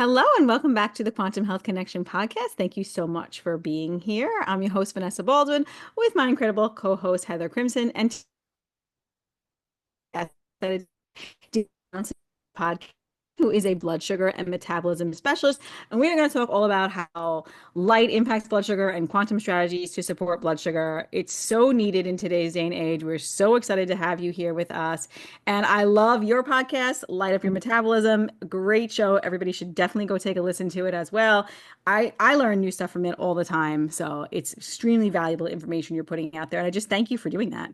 Hello and welcome back to the Quantum Health Connection podcast. Thank you so much for being here. I'm your host, Vanessa Baldwin, with my incredible co-host, Heather Crimson, and today, podcast, who is a blood sugar and metabolism specialist. And we're going to talk all about how light impacts blood sugar and quantum strategies to support blood sugar. It's so needed in today's day and age. We're so excited to have you here with us. And I love your podcast, Light Up Your Metabolism. Great show. Everybody should definitely go take a listen to it as well. I learn new stuff from it all the time. So it's extremely valuable information you're putting out there. And I just thank you for doing that.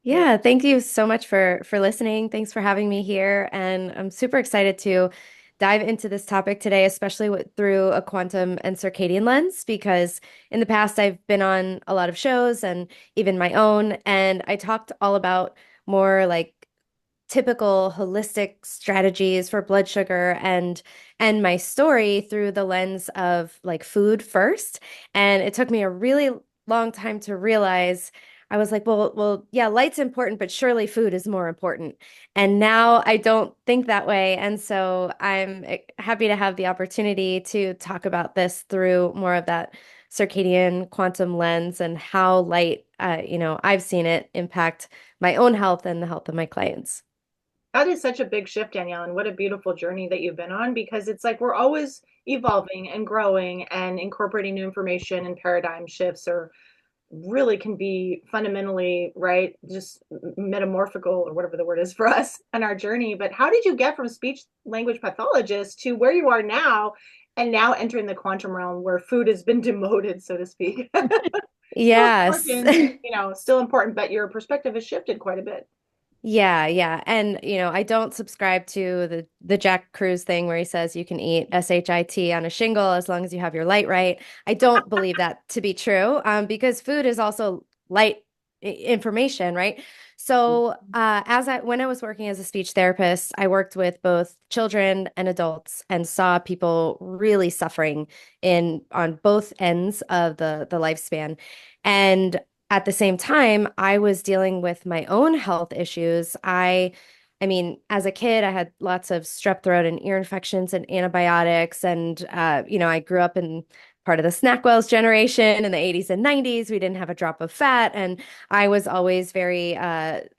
Yeah. Yeah, thank you so much for listening. Thanks for having me here, and I'm super excited to dive into this topic today, especially through a quantum and circadian lens, because in the past I've been on a lot of shows and even my own, and I talked all about more like typical holistic strategies for blood sugar and my story through the lens of like food first. And it took me a really long time to realize I was like, well, yeah, light's important, but surely food is more important. And now I don't think that way. And so I'm happy to have the opportunity to talk about this through more of that circadian quantum lens and how light, I've seen it impact my own health and the health of my clients. That is such a big shift, Danielle, and what a beautiful journey that you've been on because it's like we're always evolving and growing and incorporating new information and paradigm shifts or really can be fundamentally, right, just metamorphical or whatever the word is for us on our journey. But how did you get from speech language pathologist to where you are now and now entering the quantum realm where food has been demoted, so to speak? Still Yes. important, still important, but your perspective has shifted quite a bit. Yeah, yeah. And I don't subscribe to the Jack Cruz thing where he says you can eat SHIT on a shingle as long as you have your light right. I don't believe that to be true, because food is also light information, right? So, when I was working as a speech therapist, I worked with both children and adults and saw people really suffering in on both ends of the lifespan. And at the same time, I was dealing with my own health issues. I mean, as a kid, I had lots of strep throat and ear infections and antibiotics. And, I grew up in part of the Snackwells generation in the 80s and 90s. We didn't have a drop of fat. And I was always very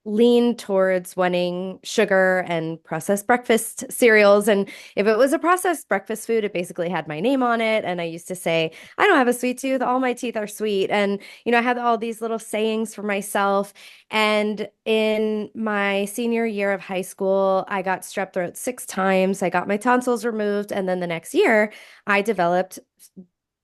lean towards wanting sugar and processed breakfast cereals. And if it was a processed breakfast food, it basically had my name on it. And I used to say, I don't have a sweet tooth. All my teeth are sweet. And, I had all these little sayings for myself. And in my senior year of high school, I got strep throat 6 times. I got my tonsils removed. And then the next year, I developed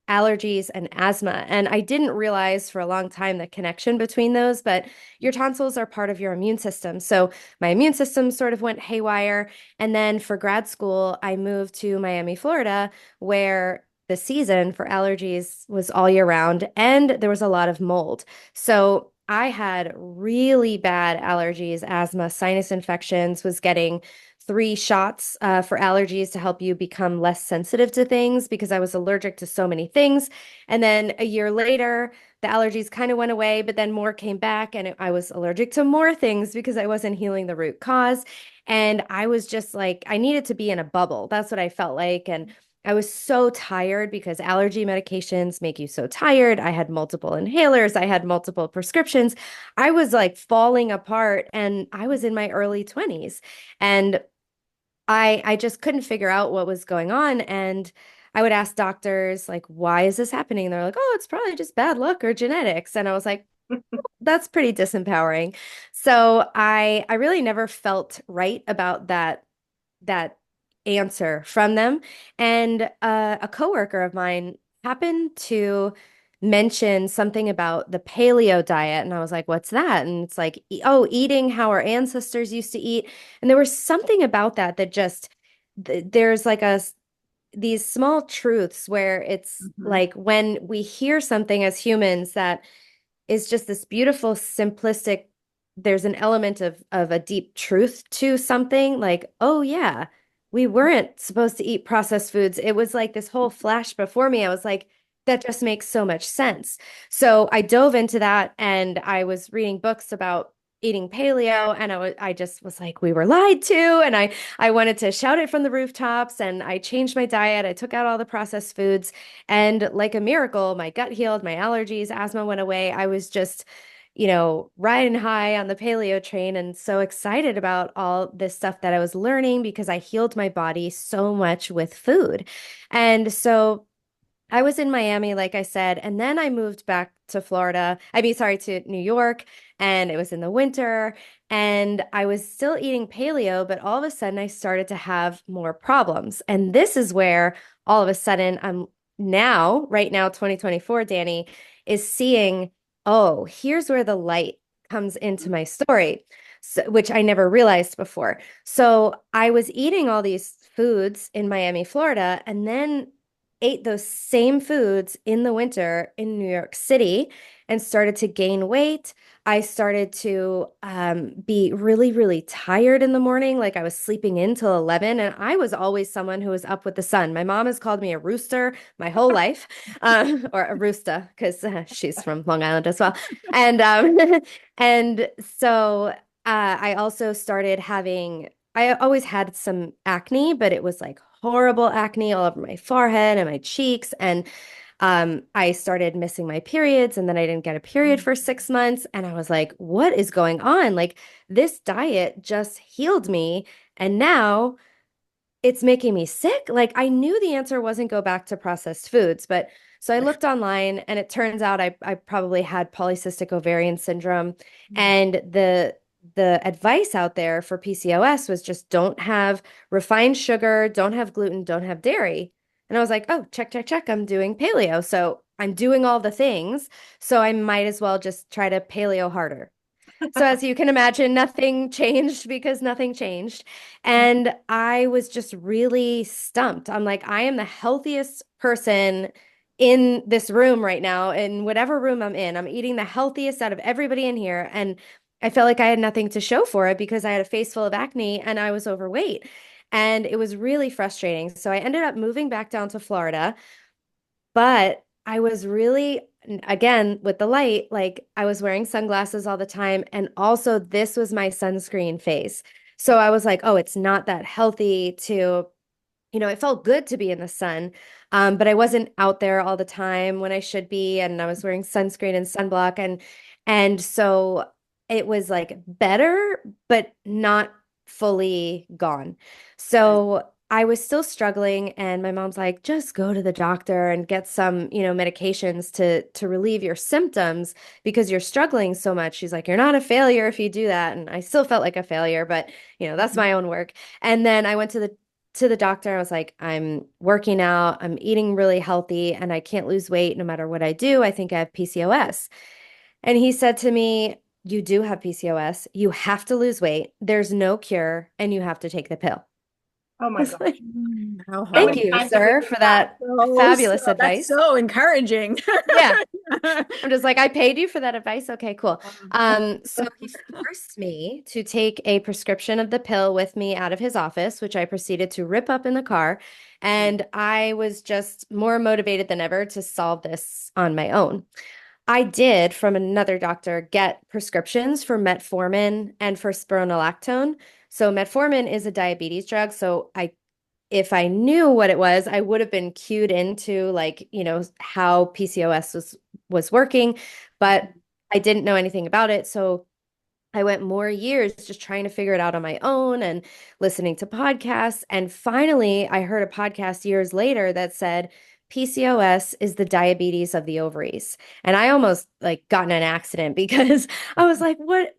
allergies and asthma. And I didn't realize for a long time the connection between those, but your tonsils are part of your immune system. So my immune system sort of went haywire. And then for grad school, I moved to Miami, Florida, where the season for allergies was all year round and there was a lot of mold. So I had really bad allergies, asthma, sinus infections, was getting 3 shots for allergies to help you become less sensitive to things because I was allergic to so many things. And then a year later, the allergies kind of went away, but then more came back, and I was allergic to more things because I wasn't healing the root cause. And I was just like, I needed to be in a bubble. That's what I felt like. And I was so tired because allergy medications make you so tired. I had multiple inhalers, I had multiple prescriptions. I was like falling apart, and I was in my early 20s. And I just couldn't figure out what was going on. And I would ask doctors, like, why is this happening? And they're like, oh, it's probably just bad luck or genetics. And I was like, that's pretty disempowering. So I really never felt right about that answer from them. And a coworker of mine happened to mention something about the paleo diet. And I was like, what's that? And it's like, oh, eating how our ancestors used to eat. And there was something about that that just, there's like these small truths where it's Mhm. like when we hear something as humans that is just this beautiful, simplistic, there's an element of a deep truth to something like, oh yeah, we weren't supposed to eat processed foods. It was like this whole flash before me. I was like, that just makes so much sense. So I dove into that and I was reading books about eating paleo, and I just was like, we were lied to, and I wanted to shout it from the rooftops, and I changed my diet. I took out all the processed foods, and like a miracle, my gut healed, my allergies, asthma went away. I was just, riding high on the paleo train and so excited about all this stuff that I was learning because I healed my body so much with food. And so I was in Miami, like I said, and then I moved back to Florida. I mean, sorry, to New York, and it was in the winter, and I was still eating paleo, but all of a sudden I started to have more problems. And this is where all of a sudden I'm now, right now, 2024, Dani, is seeing, oh, here's where the light comes into my story, so, which I never realized before. So I was eating all these foods in Miami, Florida, and then ate those same foods in the winter in New York City and started to gain weight. I started to be really, really tired in the morning. Like I was sleeping in till 11, and I was always someone who was up with the sun. My mom has called me a rooster my whole life, or a rooster, because she's from Long Island as well. And and so I also started having, I always had some acne, but it was like horrible acne all over my forehead and my cheeks. And I started missing my periods, and then I didn't get a period for 6 months. And I was like, what is going on? Like, this diet just healed me. And now it's making me sick. Like, I knew the answer wasn't go back to processed foods, but so I looked online, and it turns out I probably had polycystic ovarian syndrome. And the advice out there for PCOS was just don't have refined sugar, don't have gluten, don't have dairy. And I was like, oh, check, check, check. I'm doing paleo. So I'm doing all the things. So I might as well just try to paleo harder. So as you can imagine, nothing changed because nothing changed. And I was just really stumped. I'm like, I am the healthiest person in this room right now, in whatever room I'm in. I'm eating the healthiest out of everybody in here. And I felt like I had nothing to show for it because I had a face full of acne and I was overweight. And it was really frustrating. So I ended up moving back down to Florida, but I was really, again, with the light, like I was wearing sunglasses all the time. And also, this was my sunscreen phase. So I was like, oh, it's not that healthy to, it felt good to be in the sun. But I wasn't out there all the time when I should be. And I was wearing sunscreen and sunblock. And so it was like better, but not fully gone. So I was still struggling, and my mom's like, just go to the doctor and get some, medications to relieve your symptoms because you're struggling so much. She's like, you're not a failure if you do that. And I still felt like a failure, but that's my own work. And then I went to the doctor. I was like, I'm working out, I'm eating really healthy, and I can't lose weight no matter what I do. I think I have PCOS. And he said to me, you do have PCOS. You have to lose weight. There's no cure, and you have to take the pill. Oh I my was gosh. like, How How thank many hard. you, times have we sir, heard for that? that fabulous That's advice. so encouraging. Yeah. I'm just like, I paid you for that advice. Okay, cool. Um, So he forced me to take a prescription of the pill with me out of his office, which I proceeded to rip up in the car. And I was just more motivated than ever to solve this on my own. I did, from another doctor, get prescriptions for metformin and for spironolactone. So metformin is a diabetes drug. So if I knew what it was, I would have been cued into like, how PCOS was working, but I didn't know anything about it. So I went more years just trying to figure it out on my own and listening to podcasts. And finally, I heard a podcast years later that said PCOS is the diabetes of the ovaries. And I almost like got in an accident because I was like, what?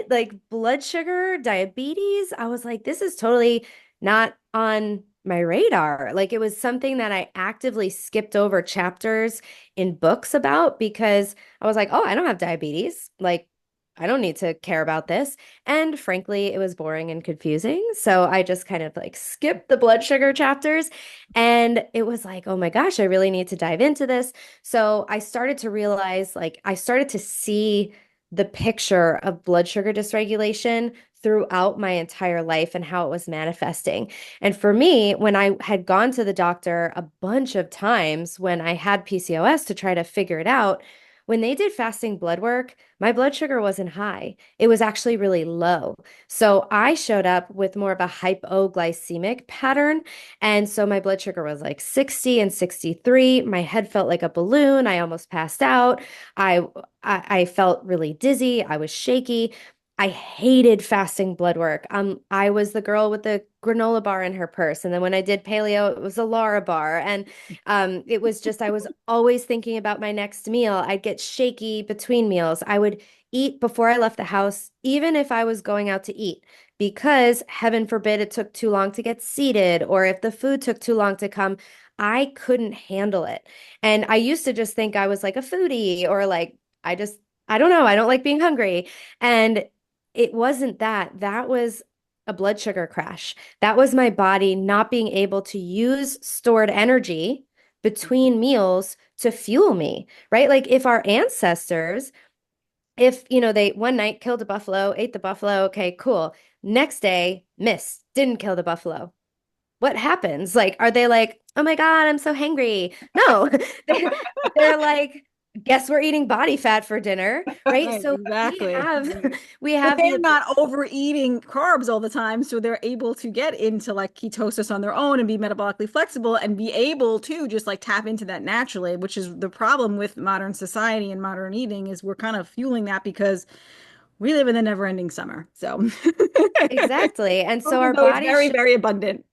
Like blood sugar, diabetes? I was like, this is totally not on my radar. Like it was something that I actively skipped over chapters in books about because I was like, oh, I don't have diabetes. Like, I don't need to care about this. And frankly, it was boring and confusing. So I just kind of like skipped the blood sugar chapters. And it was like, oh my gosh, I really need to dive into this. So I started to realize, like, I started to see the picture of blood sugar dysregulation throughout my entire life and how it was manifesting. And for me, when I had gone to the doctor a bunch of times when I had PCOS to try to figure it out, when they did fasting blood work, my blood sugar wasn't high. It was actually really low. So I showed up with more of a hypoglycemic pattern. And so my blood sugar was like 60 and 63. My head felt like a balloon. I almost passed out. I I felt really dizzy. I was shaky. I hated fasting blood work. I was the girl with the granola bar in her purse. And then when I did paleo, it was a Lara bar. And it was just, I was always thinking about my next meal. I'd get shaky between meals. I would eat before I left the house, even if I was going out to eat, because heaven forbid it took too long to get seated, or if the food took too long to come, I couldn't handle it. And I used to just think I was like a foodie, or like, I don't know, I don't like being hungry. And it wasn't that. That was a blood sugar crash. That was my body not being able to use stored energy between meals to fuel me, right? Like if our ancestors, if, they one night killed a buffalo, ate the buffalo, okay, cool. Next day, missed, didn't kill the buffalo. What happens? Like, are they like, oh my God, I'm so hangry? No, they're, they're like, guess we're eating body fat for dinner, right? Right, So we exactly. have we But have they're the not overeating carbs all the time, so they're able to get into like ketosis on their own and be metabolically flexible and be able to just like tap into that naturally, which is the problem with modern society and modern eating is we're kind of fueling that because we live in the never-ending summer. So exactly. And so even our though it's body very, should very abundant.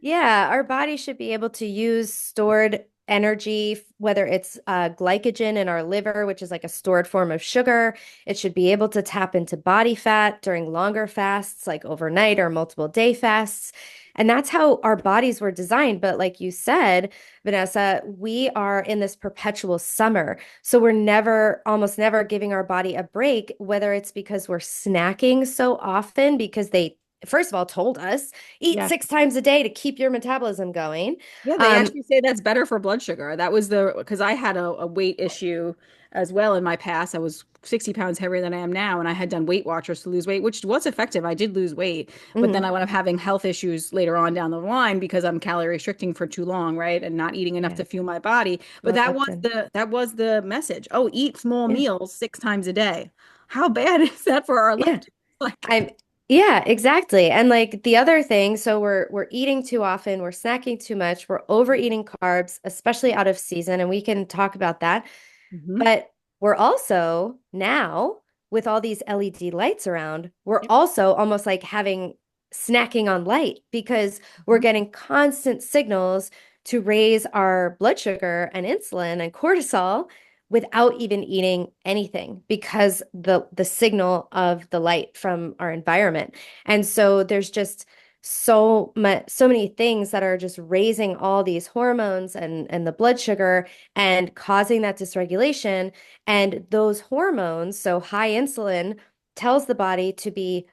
Yeah, our body should be able to use stored energy, whether it's glycogen in our liver, which is like a stored form of sugar. It should be able to tap into body fat during longer fasts, like overnight or multiple day fasts. And that's how our bodies were designed. But like you said, Vanessa, we are in this perpetual summer. So we're almost never giving our body a break, whether it's because we're snacking so often because they first of all told us eat Yes. 6 times a day to keep your metabolism going. Yeah, they Um, actually say that's better for blood sugar. That was because I had a weight issue as well in my past. I was 60 pounds heavier than I am now, and I had done Weight Watchers to lose weight, which was effective. I did lose weight, but then mhm. I wound up having health issues later on down the line because I'm calorie restricting for too long, right? And not eating enough Yeah, to fuel my body. But leptin. that was the message. Oh, eat small Yeah, meals 6 times a day. How bad is that for our yeah. leptin? Like, I'm yeah, exactly. And like the other thing, so we're eating too often, we're snacking too much, we're overeating carbs, especially out of season, and we can talk about that. mhm. But we're also now with all these LED lights around, we're Yep. also almost like having snacking on light because we're Mhm. getting constant signals to raise our blood sugar and insulin and cortisol without even eating anything because the signal of the light from our environment. And so there's just so many things that are just raising all these hormones and the blood sugar and causing that dysregulation. And those hormones, so high insulin, tells the body to be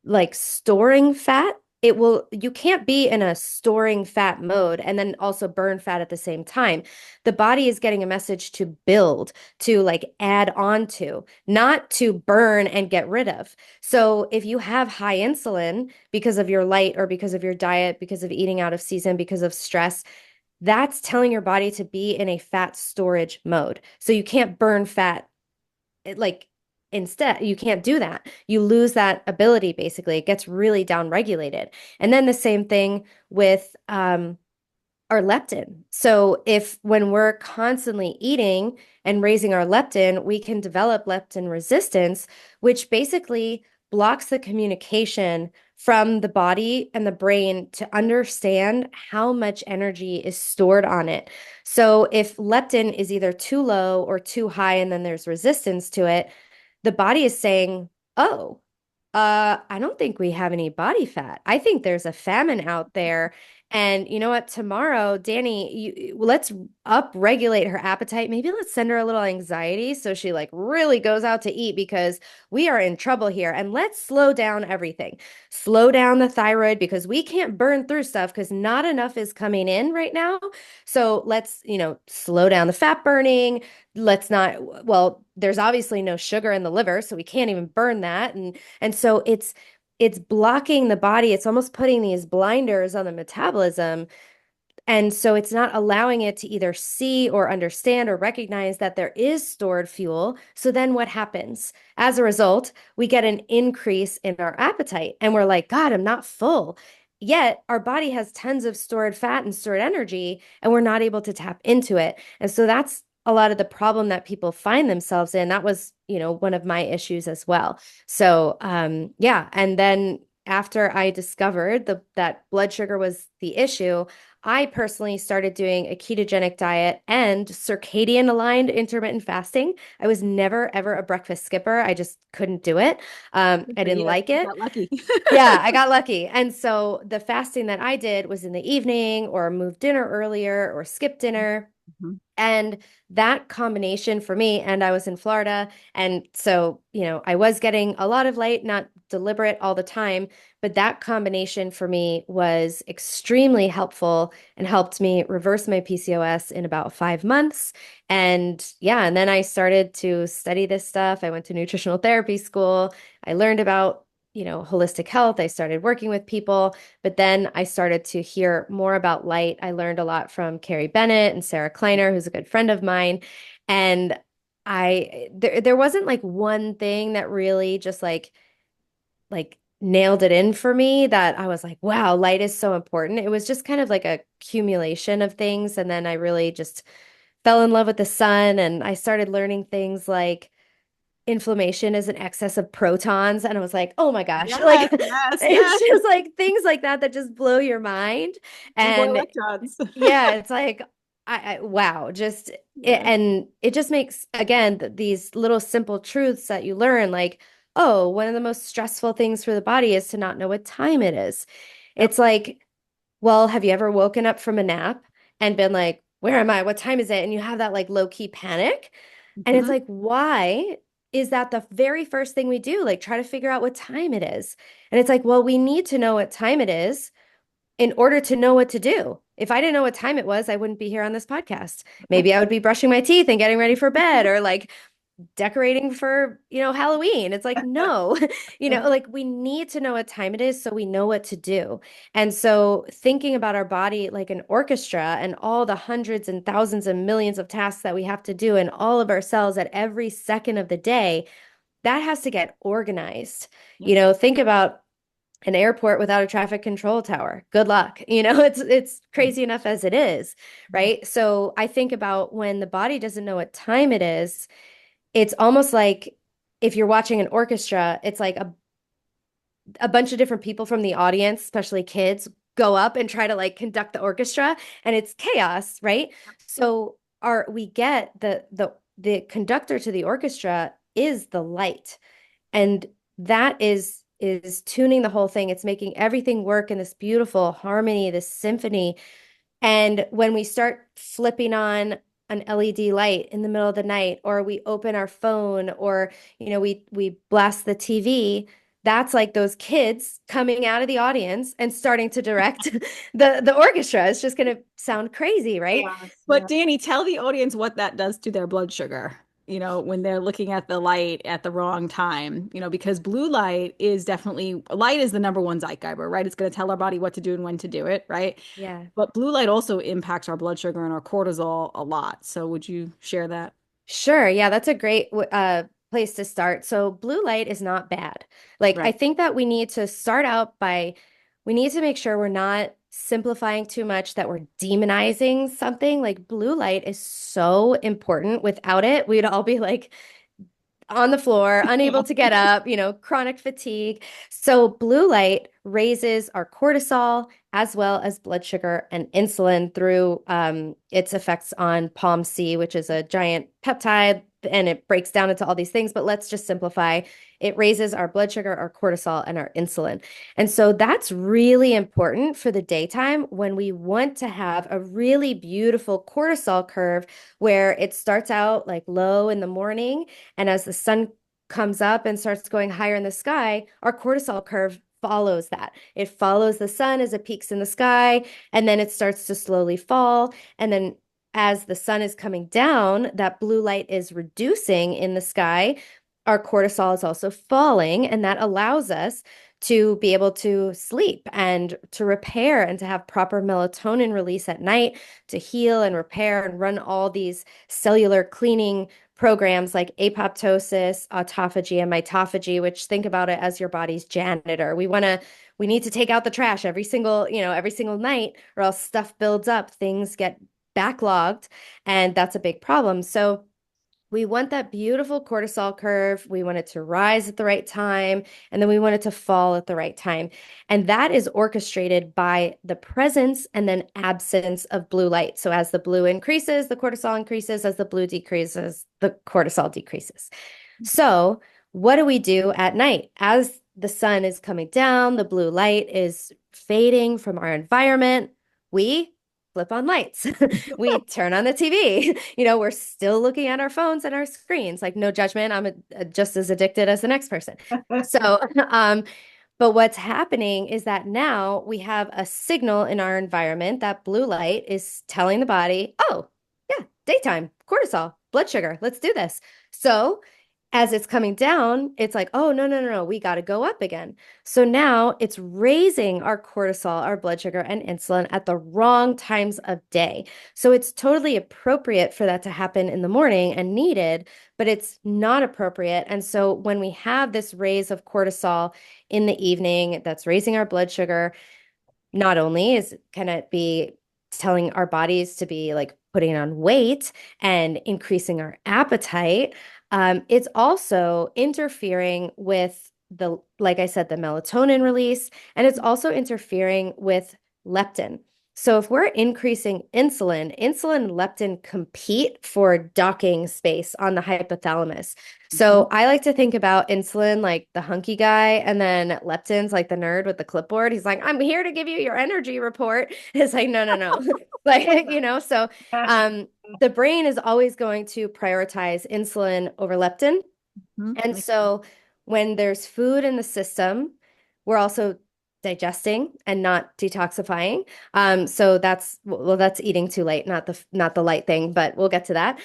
like storing fat. You can't be in a storing fat mode and then also burn fat at the same time. The body is getting a message to build, to like add on to, not to burn and get rid of. So if you have high insulin because of your light or because of your diet, because of eating out of season, because of stress, that's telling your body to be in a fat storage mode. So you can't burn fat. Like instead, you can't do that. You lose that ability basically. It gets really down regulated. And then the same thing with our leptin. So if when we're constantly eating and raising our leptin, we can develop leptin resistance, which basically blocks the communication from the body and the brain to understand how much energy is stored on it. So if leptin is either too low or too high, and then there's resistance to it, the body is saying, oh, I don't think we have any body fat. I think there's a famine out there. And you know what? Tomorrow, Dani, let's up regulate her appetite. Maybe let's send her a little anxiety so she like really goes out to eat because we are in trouble here. And let's slow down everything. Slow down the thyroid because we can't burn through stuff because not enough is coming in right now. So let's, slow down the fat burning. Let's not, well, there's obviously no sugar in the liver, so we can't even burn that. And so it's blocking the body. It's almost putting these blinders on the metabolism And so it's not allowing it to either see or understand or recognize that there is stored fuel. So then what happens? As a result, we get an increase in our appetite and we're like, God, I'm not full. Yet our body has tons of stored fat and stored energy, and we're not able to tap into it. And so that's a lot of the problem that people find themselves in. That was, one of my issues as well. So, yeah. And then after I discovered that blood sugar was the issue, I personally started doing a ketogenic diet and circadian aligned intermittent fasting. I was never, ever a breakfast skipper. I just couldn't do it. Good I for didn't you. like You it. got lucky. Yeah, I got lucky. And so the fasting that I did was in the evening or moved dinner earlier or skipped dinner. Mhm. And that combination for me, and I was in Florida. And so, I was getting a lot of light, not deliberate all the time, but that combination for me was extremely helpful and helped me reverse my PCOS in about 5 months. And yeah, and then I started to study this stuff. I went to nutritional therapy school. I learned about holistic health. I started working with people, but then I started to hear more about light. I learned a lot from Carrie Bennett and Sarah Kleiner, who's a good friend of mine. And there wasn't like one thing that really just like nailed it in for me that I was like, wow, light is so important. It was just kind of like a accumulation of things. And then I really just fell in love with the sun, and I started learning things like inflammation is an excess of protons. And I was like, oh my gosh, like Yes, yes, it's yes. just like things like that just blow your mind. Two more And electrons. yeah, it's like, wow, just Yeah. and it just makes, again, these little simple truths that you learn, like, oh, one of the most stressful things for the body is to not know what time it is. Yep. It's like, well, have you ever woken up from a nap and been like, where am I? What time is it? And you have that like low key panic. And it's Mhm. like, why is that the very first thing we do? Like, try to figure out what time it is. And it's like, well, we need to know what time it is in order to know what to do. If I didn't know what time it was, I wouldn't be here on this podcast. Maybe I would be brushing my teeth and getting ready for bed, or like decorating for, Halloween. It's like, no, like we need to know what time it is so we know what to do. And so thinking about our body like an orchestra and all the hundreds and thousands and millions of tasks that we have to do in all of our cells at every second of the day, that has to get organized. Yep. Think about an airport without a traffic control tower. Good luck. It's crazy enough as it is, Mhm. right? So I think about when the body doesn't know what time it is, it's almost like if you're watching an orchestra, it's like a bunch of different people from the audience, especially kids, go up and try to like conduct the orchestra, and it's chaos, right? So we get the conductor to the orchestra is the light, and that is tuning the whole thing. It's making everything work in this beautiful harmony, this symphony. And when we start flipping on an LED light in the middle of the night, or we open our phone, or we blast the TV, that's like those kids coming out of the audience and starting to direct the orchestra. It's just going to sound crazy, right? Chaos. But Yeah. Dani, tell the audience what that does to their blood sugar, when they're looking at the light at the wrong time, because blue light is the number one Zeitgeber, right? It's going to tell our body what to do and when to do it, right? Yeah. But blue light also impacts our blood sugar and our cortisol a lot. So would you share that? Sure. Yeah, that's a great place to start. So blue light is not bad. Like, I Right. think that we need to start out by we need to make sure we're not simplifying too much, that we're demonizing something. Like blue light is so important. Without it, we'd all be like on the floor, unable to get up, chronic fatigue. So blue light raises our cortisol as well as blood sugar and insulin through its effects on POMC, which is a giant peptide, and it breaks down into all these things. But let's just simplify. It raises our blood sugar, our cortisol, and our insulin. And so that's really important for the daytime when we want to have a really beautiful cortisol curve where it starts out like low in the morning, and as the sun comes up and starts going higher in the sky, our cortisol curve follows that. It follows the sun as it peaks in the sky, and then it starts to slowly fall. And then as the sun is coming down, that blue light is reducing in the sky. Our cortisol is also falling, and that allows us to be able to sleep and to repair and to have proper melatonin release at night to heal and repair and run all these cellular cleaning programs like apoptosis, autophagy, and mitophagy, which think about it as your body's janitor. We need to take out the trash every single night, or else stuff builds up, things get backlogged, and that's a big problem. So we want that beautiful cortisol curve. We want it to rise at the right time, and then we want it to fall at the right time. And that is orchestrated by the presence and then absence of blue light. So as the blue increases, the cortisol increases. As the blue decreases, the cortisol decreases. So what do we do at night? As the sun is coming down, the blue light is fading from our environment. We flip on lights. We turn on the TV. We're still looking at our phones and our screens. Like, no judgment. I'm just as addicted as the next person. So, but what's happening is that now we have a signal in our environment that blue light is telling the body, oh, yeah, daytime, cortisol, blood sugar, let's do this. So as it's coming down, it's like, oh, no, no, no, no, we got to go up again. So now it's raising our cortisol, our blood sugar, and insulin at the wrong times of day. So it's totally appropriate for that to happen in the morning and needed, but it's not appropriate. And so when we have this raise of cortisol in the evening that's raising our blood sugar, not only is can it be telling our bodies to be like putting on weight and increasing our appetite, it's also interfering with like I said, the melatonin release, and it's also interfering with leptin. So if we're increasing insulin and leptin compete for docking space on the hypothalamus. So I like to think about insulin like the hunky guy, and then leptin's like the nerd with the clipboard. He's like, I'm here to give you your energy report. It's like, no, no, no. So the brain is always going to prioritize insulin over leptin. And so when there's food in the system, we're also digesting and not detoxifying. So that's eating too late, not the light thing, but we'll get to that.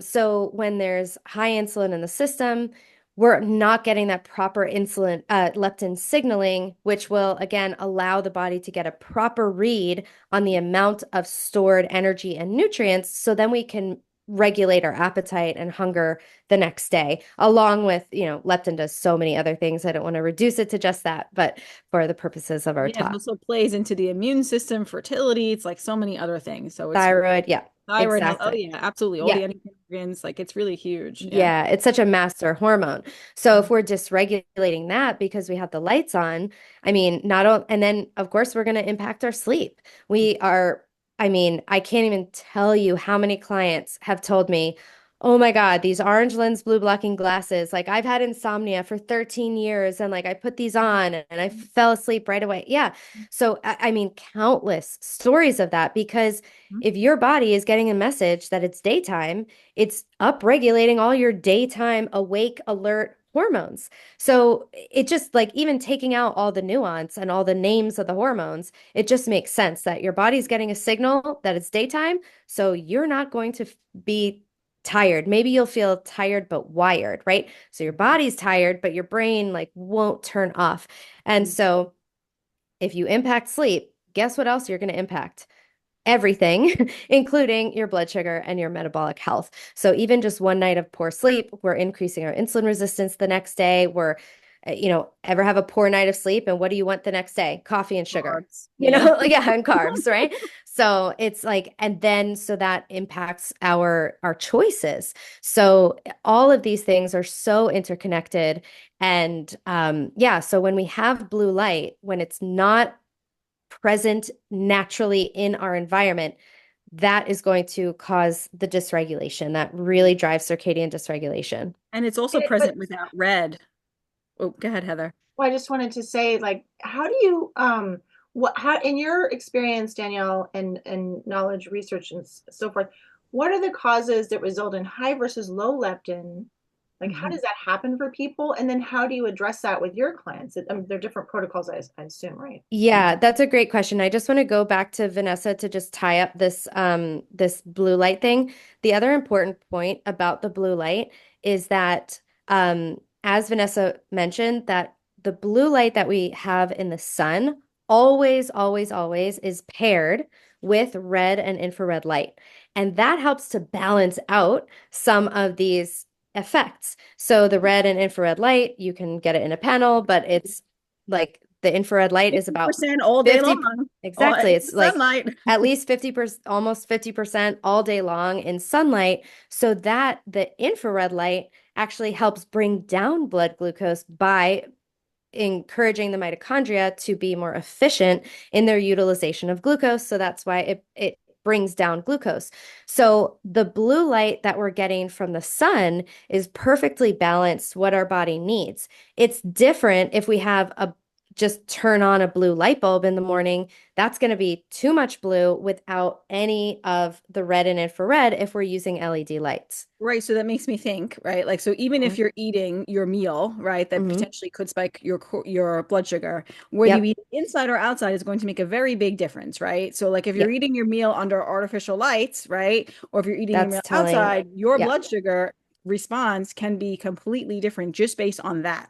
So when there's high insulin in the system, we're not getting that proper leptin signaling, which will again allow the body to get a proper read on the amount of stored energy and nutrients. So then we can regulate our appetite and hunger the next day, along with, leptin does so many other things. I don't want to reduce it to just that, but for the purposes of our Yeah, it talk. also plays into the immune system, fertility. It's like so many other things. So it's Thyroid, yeah, thyroid health. Oh exactly. yeah, absolutely. All Yeah. the endocrine organs, like it's really huge. Yeah. Yeah, it's such a master hormone. So if we're dysregulating that because we have the lights on, I mean, and then of course we're going to impact our sleep. I can't even tell you how many clients have told me, oh my God, these orange lens blue blocking glasses, like I've had insomnia for 13 years and like I put these on and I fell asleep right away. Yeah. So I mean, countless stories of that, because if your body is getting a message that it's daytime, it's upregulating all your daytime awake alert hormones. So it just like even taking out all the nuance and all the names of the hormones, it just makes sense that your body's getting a signal that it's daytime. So you're not going to be tired. Maybe you'll feel tired but wired, right? So your body's tired, but your brain like won't turn off. And so if you impact sleep, guess what else you're going to impact? Everything, including your blood sugar and your metabolic health. So even just one night of poor sleep, we're increasing our insulin resistance the next day. We're, ever have a poor night of sleep, and what do you want the next day? Coffee and sugar, Carbs. Yeah. yeah, and carbs, right? So it's like, and then so that impacts our choices. So all of these things are so interconnected. And yeah, so when we have blue light, when it's not present naturally in our environment, that is going to cause the dysregulation that really drives circadian dysregulation. And it's also But present without red. Oh, go ahead, Heather. well, I just wanted to say, like, how do you, how, in your experience, Danielle, and knowledge, research, and so forth, what are the causes that result in high versus low leptin? Like, how does that happen for people? And then how do you address that with your clients? They're different protocols, I assume, right? Yeah, that's a great question. I just want to go back to Vanessa to just tie up this blue light thing. The other important point about the blue light is that as Vanessa mentioned, that the blue light that we have in the sun always, always, always is paired with red and infrared light. And that helps to balance out some of these effects. So the red and infrared light, you can get it in a panel, but it's like the infrared light is about 50% all day 50, long. exactly. It's like Sunlight. at least 50%, almost 50% all day long in sunlight. So that the infrared light actually helps bring down blood glucose by encouraging the mitochondria to be more efficient in their utilization of glucose. So that's why it brings down glucose. So the blue light that we're getting from the sun is perfectly balanced what our body needs. It's different if we have a just turn on a blue light bulb in the morning. That's going to be too much blue without any of the red and infrared if we're using LED lights. Right. So that makes me think, right? Like, so even if you're eating your meal, right, that Mm-hmm. potentially could spike your blood sugar, whether you Yep. eat it inside or outside is going to make a very big difference, right? So like if you're Yep. eating your meal under artificial lights, right, or if you're eating your That's meal telling. outside, your Yeah. blood sugar response can be completely different just based on that.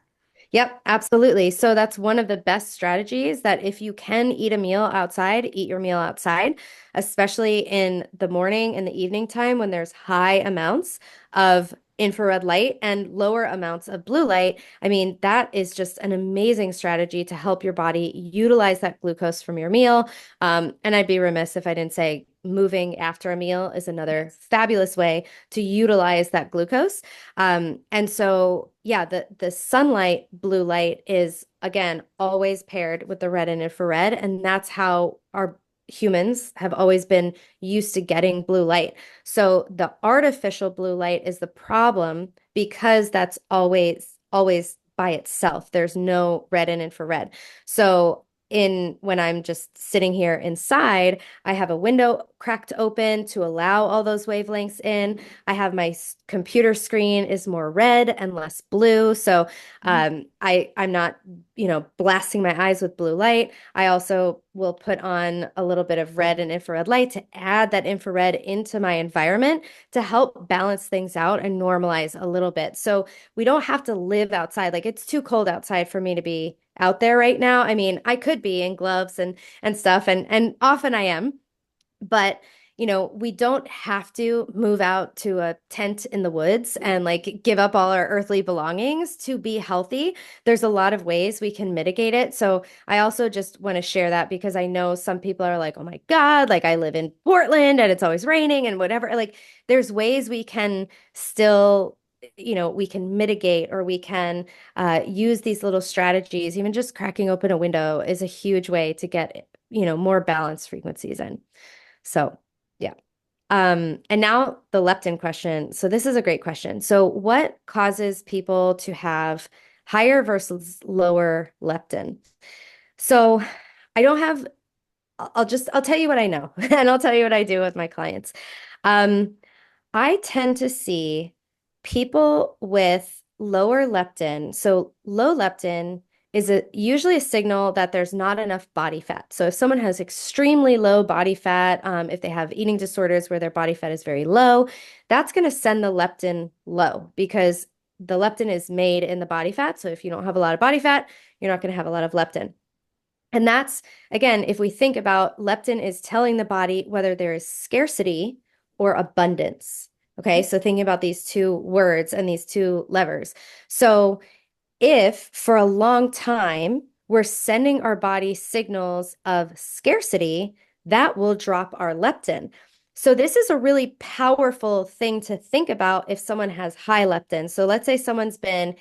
Yep, absolutely. So that's one of the best strategies that if you can eat a meal outside, eat your meal outside, especially in the morning and the evening time when there's high amounts of infrared light and lower amounts of blue light. I mean, that is just an amazing strategy to help your body utilize that glucose from your meal. And I'd be remiss if I didn't say moving after a meal is another fabulous way to utilize that glucose. And so, yeah, the sunlight blue light is again always paired with the red and infrared, and that's how our humans have always been used to getting blue light. So the artificial blue light is the problem because that's always by itself. There's no red and infrared. So in when I'm just sitting here inside, I have a window cracked open to allow all those wavelengths in. I have my computer screen is more red and less blue. So I'm not, blasting my eyes with blue light. I also will put on a little bit of red and infrared light to add that infrared into my environment to help balance things out and normalize a little bit. So we don't have to live outside. Like it's too cold outside for me to be out there right now. I mean, I could be in gloves and stuff, and often I am, but we don't have to move out to a tent in the woods and like give up all our earthly belongings to be healthy. There's a lot of ways we can mitigate it. So I also just want to share that because I know some people are like, oh my God, like I live in Portland and it's always raining and whatever. Like there's ways we can still we can mitigate or we can use these little strategies. Even just cracking open a window is a huge way to get more balanced frequencies in. So, yeah. And now the leptin question. So this is a great question. So what causes people to have higher versus lower leptin? So I don't have, I'll tell you what I know and I'll tell you what I do with my clients. Um, I tend to see people with lower leptin. So low leptin is usually a signal that there's not enough body fat. So if someone has extremely low body fat, if they have eating disorders where their body fat is very low, that's going to send the leptin low because the leptin is made in the body fat. So if you don't have a lot of body fat, you're not going to have a lot of leptin. And that's, again, if we think about leptin is telling the body whether there is scarcity or abundance. Okay, so thinking about these two words and these two levers. So if for a long time we're sending our body signals of scarcity, that will drop our leptin. So this is a really powerful thing to think about if someone has high leptin. So let's say someone's been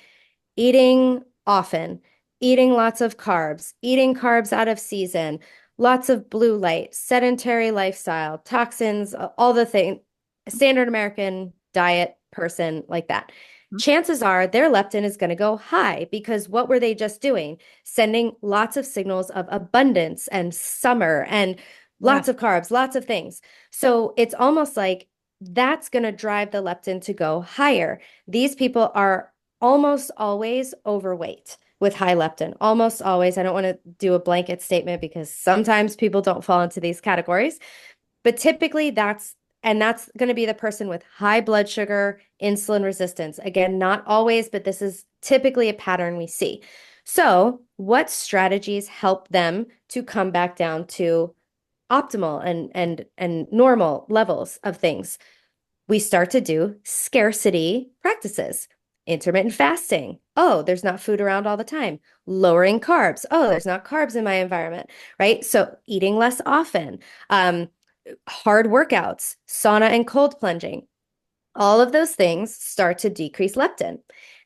eating often, eating lots of carbs, eating carbs out of season, lots of blue light, sedentary lifestyle, toxins, all the things, standard American diet person like that. Chances are their leptin is going to go high because what were they just doing? Sending lots of signals of abundance and summer and lots of carbs, lots of things. So it's almost like that's going to drive the leptin to go higher. These people are almost always overweight with high leptin, almost always. I don't want to do a blanket statement because sometimes people don't fall into these categories, but typically that's going to be the person with high blood sugar, insulin resistance. Again, not always, but this is typically a pattern we see. So, what strategies help them to come back down to optimal and normal levels of things? We start to do scarcity practices. Intermittent fasting. Oh, there's not food around all the time. Lowering carbs. Oh, there's not carbs in my environment, right? So eating less often. Hard workouts, sauna and cold plunging. All of those things start to decrease leptin.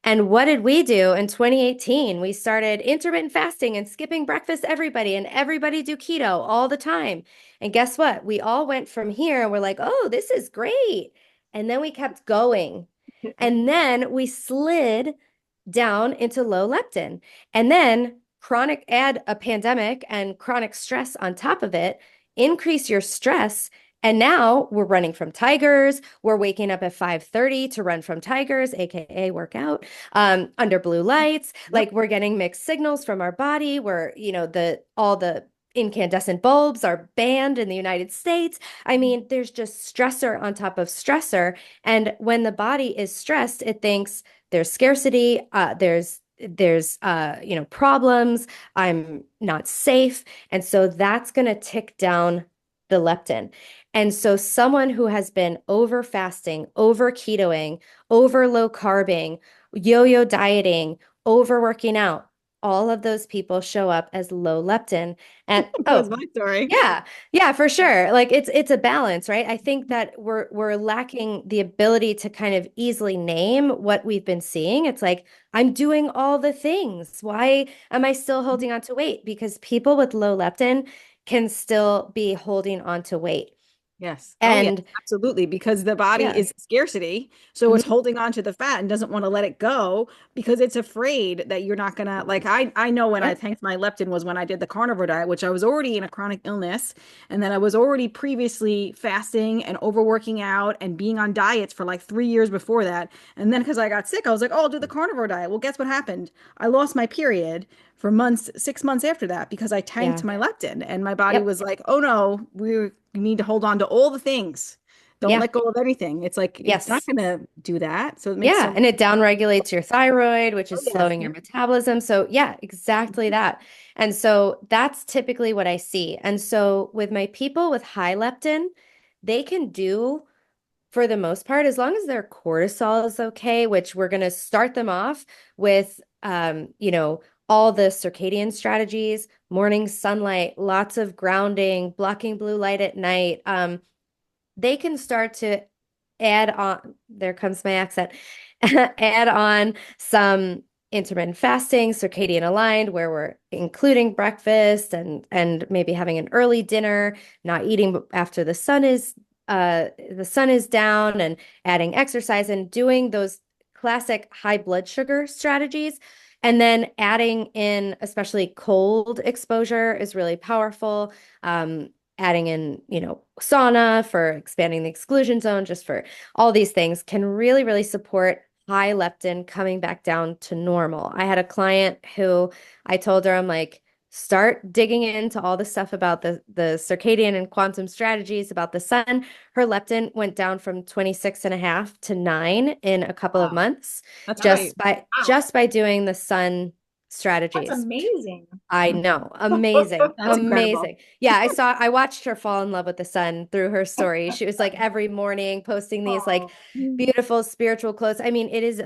And what did we do in 2018? We started intermittent fasting and skipping breakfast, everybody, and everybody do keto all the time. And guess what? We all went from here and we're like, oh, this is great. And then we kept going. And then we slid down into low leptin. And then add a pandemic and chronic stress on top of it, increase your stress. And now we're running from tigers. We're waking up at 5:30 to run from tigers, aka workout, under blue lights. Like we're getting mixed signals from our body. All the incandescent bulbs are banned in the United States. I mean, there's just stressor on top of stressor. And when the body is stressed, it thinks there's scarcity, there's problems, I'm not safe. And so that's going to tick down the leptin. And so someone who has been over fasting, over ketoing, over low carbing, yo-yo dieting, over working out, all of those people show up as low leptin. And That was my story. yeah, yeah, for sure. Like it's a balance, right? I think that we're lacking the ability to kind of easily name what we've been seeing. It's like I'm doing all the things. Why am I still holding on to weight? Because people with low leptin can still be holding on to weight. Yes. Oh, yeah, And absolutely. Because the body yeah. is scarcity. So it's Mhm. holding on to the fat and doesn't want to let it go because it's afraid that you're not gonna like I know when I Yep. tanked my leptin was when I did the carnivore diet, which I was already in a chronic illness. And then I was already previously fasting and overworking out and being on diets for like 3 years before that. And then because I got sick, I was like, oh, I'll do the carnivore diet. Well, guess what happened? I lost my period for months, 6 months after that, because I tanked Yeah. my leptin and my body Yep. was like, oh no, you need to hold on to all the things. Don't Yeah. let go of anything. It's like it's not Yes. going to do that. So it makes Yeah, so and it downregulates your thyroid, which oh is yes. slowing your metabolism. So, yeah, exactly that. And so that's typically what I see. And so with my people with high leptin, they can do for the most part, as long as their cortisol is okay, which we're going to start them off with, all the circadian strategies, morning sunlight, lots of grounding, blocking blue light at night. They can start to add on, there comes my accent, add on some intermittent fasting, circadian aligned, where we're including breakfast and maybe having an early dinner, not eating after the sun is down, and adding exercise and doing those classic high blood sugar strategies. And then adding in, especially cold exposure is really powerful. Adding in, sauna for expanding the exclusion zone, just for all these things can really, really support high leptin coming back down to normal. I had a client who I told her, I'm like, start digging into all the stuff about the circadian and quantum strategies about the sun. Her leptin went down from 26 and a half to 9 in a couple of Wow. months That's Nice. great. just by Wow. just by doing the sun That's strategies. amazing. I know. Amazing. That's incredible. Amazing. Yeah, I watched her fall in love with the sun through her story. She was like every morning posting these like Oh, beautiful spiritual quotes. I mean, it's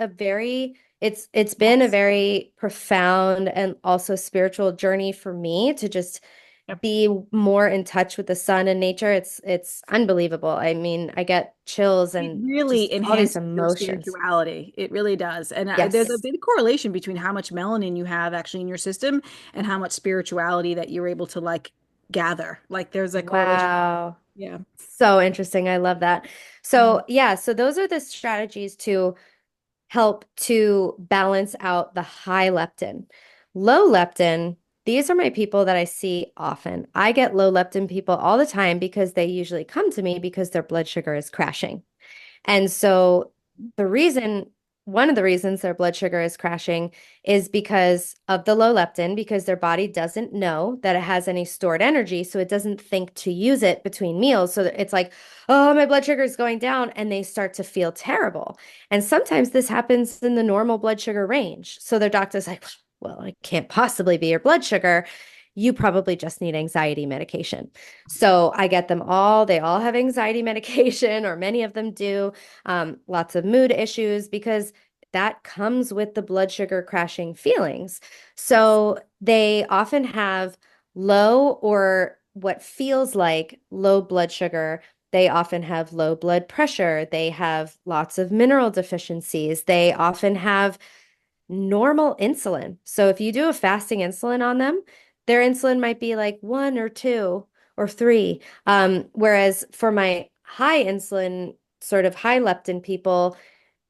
been a Yes. very profound and also spiritual journey for me to just Yep. be more in touch with the sun and nature. It's unbelievable. I mean, I get chills It and really just all these enhances your emotions. spirituality. It really does. And there's a Yes. big correlation between how much melanin you have actually in your system and how much spirituality that you're able to like gather. Like there's a correlation. Wow. Yeah. So interesting. I love that. Mhm. So, yeah, so those are the strategies to help to balance out the high leptin. Low leptin, these are my people that I see often. I get low leptin people all the time because they usually come to me because their blood sugar is crashing. And so the reason, one of the reasons their blood sugar is crashing is because of the low leptin, because their body doesn't know that it has any stored energy. So it doesn't think to use it between meals. So it's like, oh, my blood sugar is going down. And they start to feel terrible. And sometimes this happens in the normal blood sugar range. So their doctor's like, well, it can't possibly be your blood sugar. You probably just need anxiety medication. So I get them all. They all have anxiety medication, or many of them do. Lots of mood issues because that comes with the blood sugar crashing feelings. Yes. So they often have low or what feels like low blood sugar. They often have low blood pressure. They have lots of mineral deficiencies. They often have normal insulin. So if you do a fasting insulin on them, their insulin might be like 1 or 2 or 3. Whereas for my high insulin, sort of high leptin people,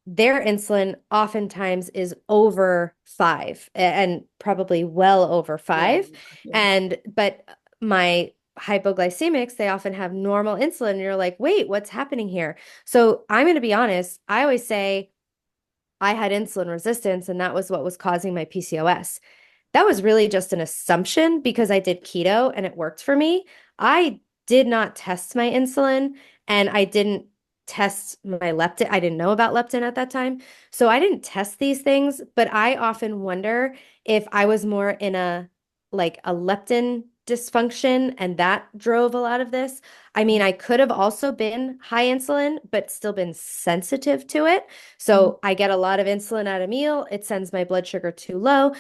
their insulin oftentimes is over 5 and probably well over Well, 5. yeah. But my hypoglycemics, they often have normal insulin. And you're like, wait, what's happening here? So I'm going to be honest. I always say I had insulin resistance, and that was what was causing my PCOS. That was really just an assumption because I did keto and it worked for me. I did not test my insulin and I didn't test my leptin. I didn't know about leptin at that time. So I didn't test these things, but I often wonder if I was more in a like a leptin dysfunction and that drove a lot of this. I mean, I could have also been high insulin, but still been sensitive to it. Mhm. So I get a lot of insulin at a meal. It sends my blood sugar too low.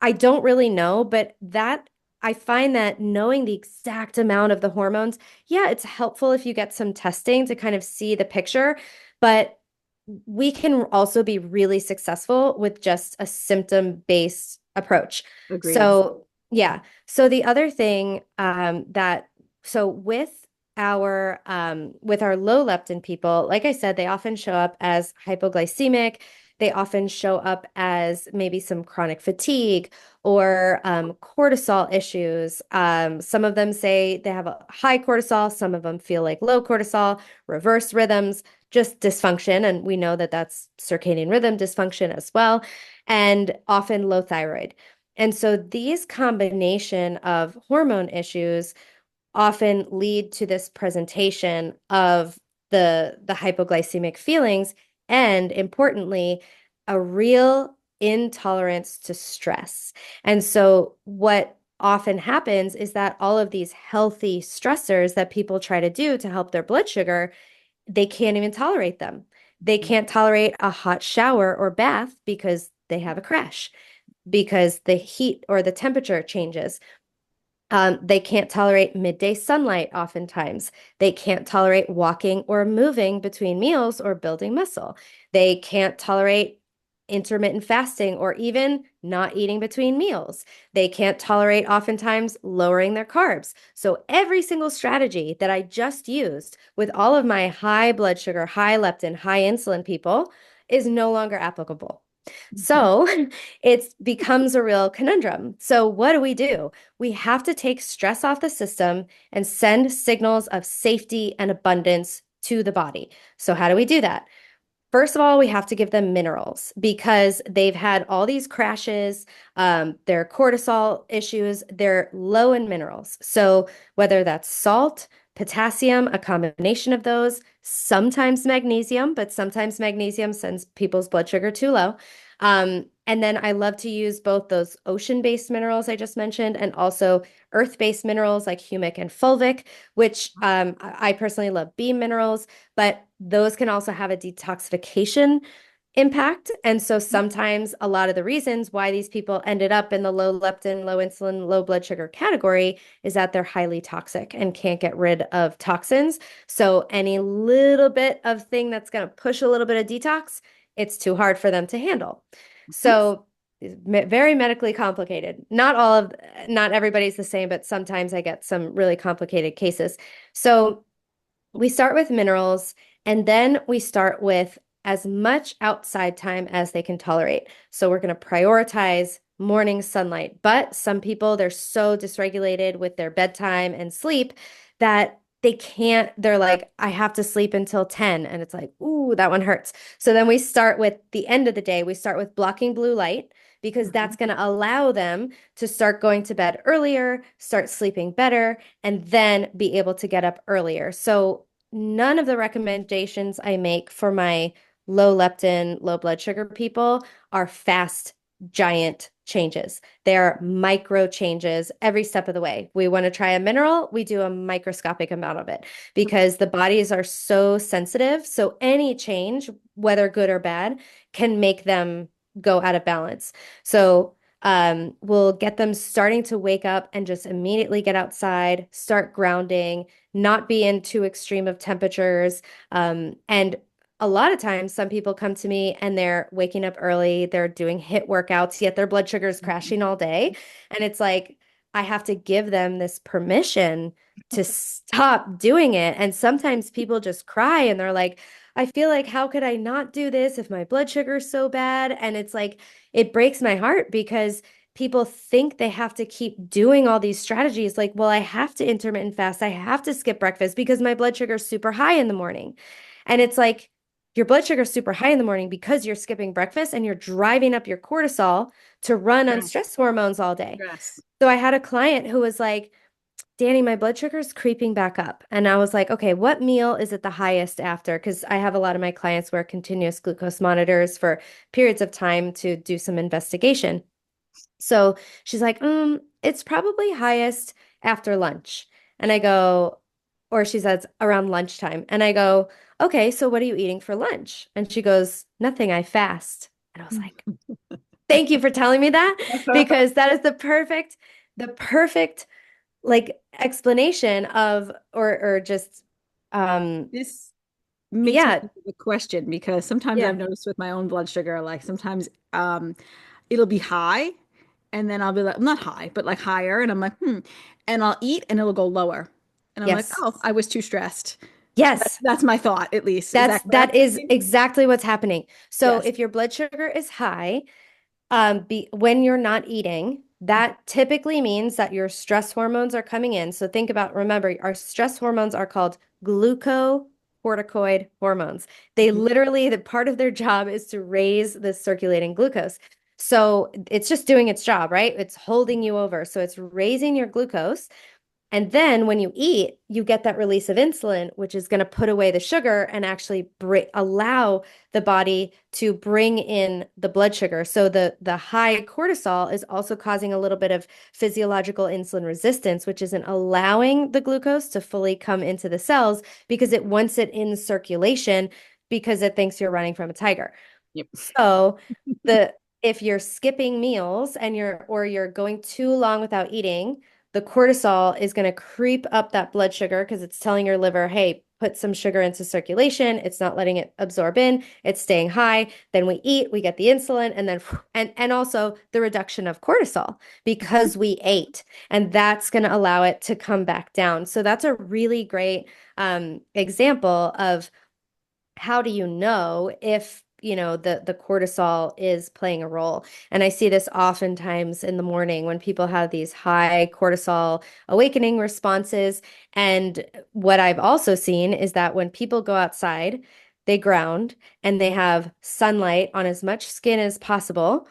I don't really know, but that I find that knowing the exact amount of the hormones, yeah, it's helpful if you get some testing to kind of see the picture, but we can also be really successful with just a symptom-based approach. Agreed. So, yeah. So the other thing so with our low leptin people, like I said, they often show up as hypoglycemic. They often show up as maybe some chronic fatigue or cortisol issues. Some of them say they have a high cortisol. Some of them feel like low cortisol, reverse rhythms, just dysfunction. And we know that that's circadian rhythm dysfunction as well, and often low thyroid. And so these combination of hormone issues often lead to this presentation of the hypoglycemic feelings and importantly a real intolerance to stress. And so what often happens is that all of these healthy stressors that people try to do to help their blood sugar, they can't even tolerate them. They can't tolerate a hot shower or bath because they have a crash, because the heat or the temperature changes. They can't tolerate midday sunlight oftentimes. They can't tolerate walking or moving between meals or building muscle. They can't tolerate intermittent fasting or even not eating between meals. They can't tolerate oftentimes lowering their carbs. So every single strategy that I just used with all of my high blood sugar, high leptin, high insulin people is no longer applicable. So it becomes a real conundrum. So what do? We have to take stress off the system and send signals of safety and abundance to the body. So how do we do that? First of all, we have to give them minerals because they've had all these crashes, their cortisol issues, they're low in minerals. So whether that's salt, potassium, a combination of those, sometimes magnesium, but sometimes magnesium sends people's blood sugar too low. And then I love to use both those ocean-based minerals I just mentioned and also earth-based minerals like humic and fulvic, which I personally love beam minerals, but those can also have a detoxification impact. And so sometimes a lot of the reasons why these people ended up in the low leptin, low insulin, low blood sugar category is that they're highly toxic and can't get rid of toxins. So any little bit of thing that's going to push a little bit of detox, it's too hard for them to handle. So very medically complicated. Not everybody's the same, but sometimes I get some really complicated cases. So we start with minerals and then we start with as much outside time as they can tolerate. So we're going to prioritize morning sunlight. But some people, they're so dysregulated with their bedtime and sleep that they can't, they're like, I have to sleep until 10. And it's like, ooh, that one hurts. So then we start with the end of the day, we start with blocking blue light because that's going to allow them to start going to bed earlier, start sleeping better, and then be able to get up earlier. So none of the recommendations I make for my low leptin, low blood sugar people are fast, giant changes. They're micro changes every step of the way. We want to try a mineral, we do a microscopic amount of it because the bodies are so sensitive. So any change, whether good or bad, can make them go out of balance. So we'll get them starting to wake up and just immediately get outside, start grounding, not be in too extreme of temperatures. And a lot of times, some people come to me and they're waking up early, they're doing HIIT workouts, yet their blood sugar is crashing all day. And it's like, I have to give them this permission to stop doing it. And sometimes people just cry and they're like, I feel like, how could I not do this if my blood sugar is so bad? And it's like, it breaks my heart because people think they have to keep doing all these strategies. Like, well, I have to intermittent fast. I have to skip breakfast because my blood sugar is super high in the morning. And it's like, your blood sugar is super high in the morning because you're skipping breakfast and you're driving up your cortisol to run on stress hormones all day. Yes. So I had a client who was like, Dani, my blood sugar is creeping back up. And I was like, okay, what meal is it the highest after? Because I have a lot of my clients wear continuous glucose monitors for periods of time to do some investigation. So she's like, it's probably highest after lunch. And I go, or she says around lunchtime. And I go, okay, so what are you eating for lunch? And she goes, nothing, I fast. And I was like, thank you for telling me that because that is the perfect like explanation of or just This makes me yeah, think of a question because sometimes yeah. I've noticed with my own blood sugar, like sometimes it'll be high and then I'll be like, not high, but like higher. And I'm like, and I'll eat and it'll go lower. And I'm like, Yes. oh, I was too stressed. Yes. That's my thought, at least. Is that That correct? is exactly what's happening. So Yes. if your blood sugar is high, when you're not eating, that typically means that your stress hormones are coming in. So think about, remember, our stress hormones are called glucocorticoid hormones. They Mhm. literally, the part of their job is to raise the circulating glucose. So it's just doing its job, right? It's holding you over. So it's raising your glucose. And then when you eat, you get that release of insulin, which is going to put away the sugar and actually allow the body to bring in the blood sugar. So the high cortisol is also causing a little bit of physiological insulin resistance, which isn't allowing the glucose to fully come into the cells because it wants it in circulation because it thinks you're running from a tiger. Yep. So the if you're skipping meals and you're going too long without eating, the cortisol is going to creep up that blood sugar because it's telling your liver, hey, put some sugar into circulation. It's not letting it absorb in. It's staying high. Then we eat, we get the insulin, and then and also the reduction of cortisol because we ate. And that's going to allow it to come back down. So that's a really great example of how do you know if the cortisol is playing a role. And I see this oftentimes in the morning when people have these high cortisol awakening responses. And what I've also seen is that when people go outside, they ground and they have sunlight on as much skin as possible,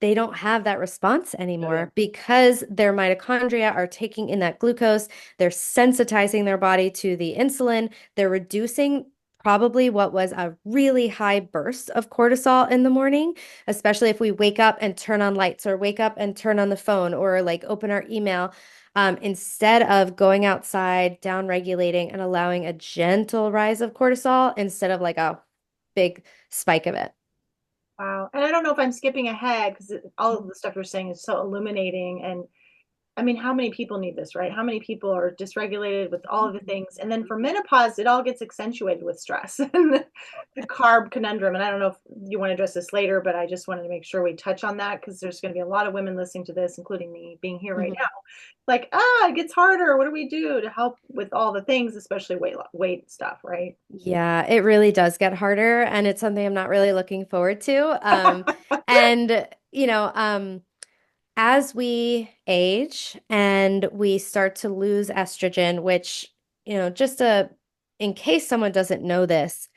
they don't have that response Oh, yeah. anymore because their mitochondria are taking in that glucose. They're sensitizing their body to the insulin. They're reducing probably what was a really high burst of cortisol in the morning, especially if we wake up and turn on lights or wake up and turn on the phone or like open our email. Instead of going outside, down regulating and allowing a gentle rise of cortisol instead of like a big spike of it. Wow. And I don't know if I'm skipping ahead because all of the stuff you're saying is so illuminating. And I mean, how many people need this, right? How many people are dysregulated with all of the things? And then for menopause, it all gets accentuated with stress and the carb conundrum. And I don't know if you want to address this later, but I just wanted to make sure we touch on that because there's going to be a lot of women listening to this, including me being here right Mhm. now. Like, it gets harder. What do we do to help with all the things, especially weight stuff, right? Yeah, it really does get harder, and it's something I'm not really looking forward to. And as we age and we start to lose estrogen, which, just in case someone doesn't know this,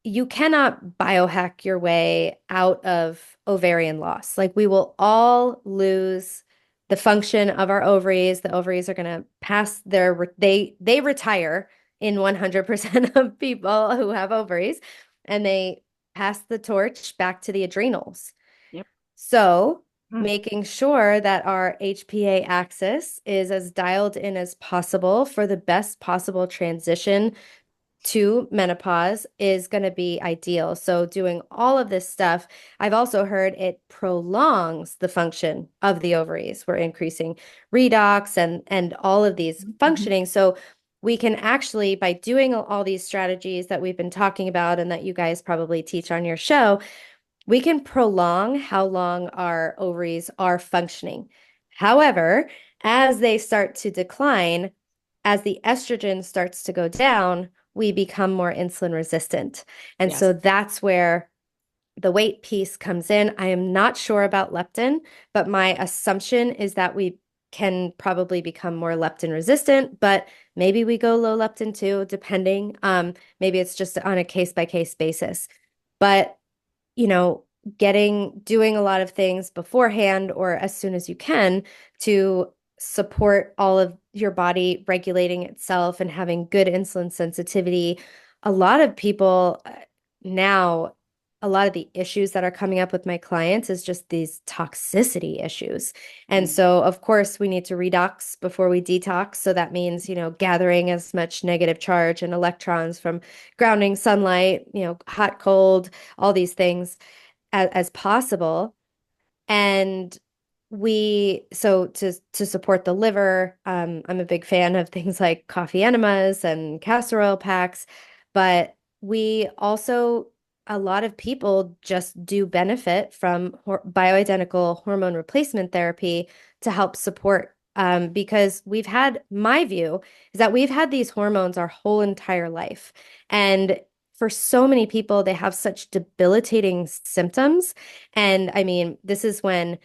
you cannot biohack your way out of ovarian loss. Like we will all lose the function of our ovaries. The ovaries are going to pass they retire in 100% of people who have ovaries and they pass the torch back to the adrenals. Yep. So Mm. making sure that our HPA axis is as dialed in as possible for the best possible transition to menopause is going to be ideal. So doing all of this stuff, I've also heard it prolongs the function of the ovaries. We're increasing redox and all of these functioning. So we can actually, by doing all these strategies that we've been talking about and that you guys probably teach on your show, we can prolong how long our ovaries are functioning. However, as they start to decline, as the estrogen starts to go down, we become more insulin resistant. And Yes. so that's where the weight piece comes in. I am not sure about leptin, but my assumption is that we can probably become more leptin resistant, but maybe we go low leptin too, depending. Maybe it's just on a case by case basis. But you know, doing a lot of things beforehand or as soon as you can to support all of your body regulating itself and having good insulin sensitivity. A lot of people now, a lot of the issues that are coming up with my clients is just these toxicity issues. And so, of course, we need to redox before we detox. So that means, gathering as much negative charge and electrons from grounding sunlight, hot, cold, all these things as possible. And so to support the liver, I'm a big fan of things like coffee enemas and castor oil packs, but we also, a lot of people just do benefit from bioidentical hormone replacement therapy to help support. Because my view is that we've had these hormones our whole entire life. And for so many people, they have such debilitating symptoms. And I mean, this is when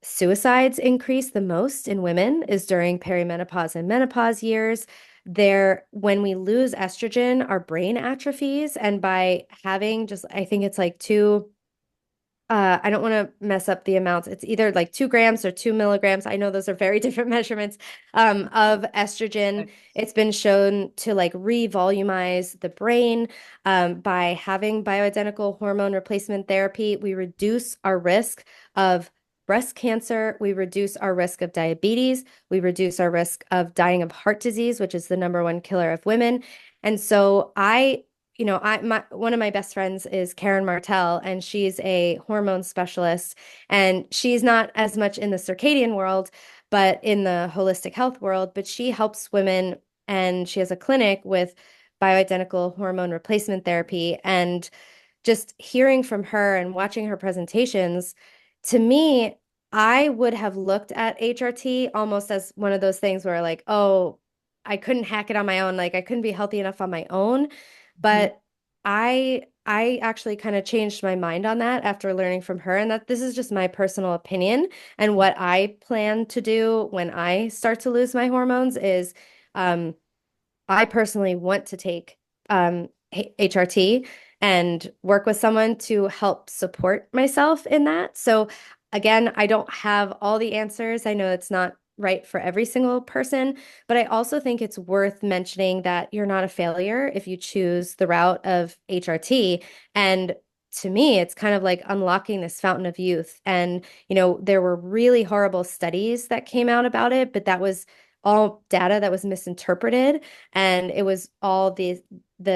suicides increase the most in women is during perimenopause and menopause years. When we lose estrogen, our brain atrophies. And by having I think it's like I don't want to mess up the amounts. It's either like 2 grams or 2 milligrams. I know those are very different measurements of estrogen. It's been shown to like revolumize the brain. By having bioidentical hormone replacement therapy, we reduce our risk of breast cancer. We reduce our risk of diabetes. We reduce our risk of dying of heart disease, which is the number one killer of women. And so one of my best friends is Karen Martell, and she's a hormone specialist, and she's not as much in the circadian world, but in the holistic health world. But she helps women, and she has a clinic with bioidentical hormone replacement therapy. And just hearing from her and watching her presentations, to me, I would have looked at HRT almost as one of those things where like, oh, I couldn't hack it on my own. Like I couldn't be healthy enough on my own. But I actually kind of changed my mind on that after learning from her, and that this is just my personal opinion. And what I plan to do when I start to lose my hormones is um, I personally want to take HRT and work with someone to help support myself in that. So again, I don't have all the answers. I know it's not right for every single person, but I also think it's worth mentioning that you're not a failure if you choose the route of HRT. And to me, it's kind of like unlocking this fountain of youth. And, there were really horrible studies that came out about it, but that was all data that was misinterpreted. And it was all the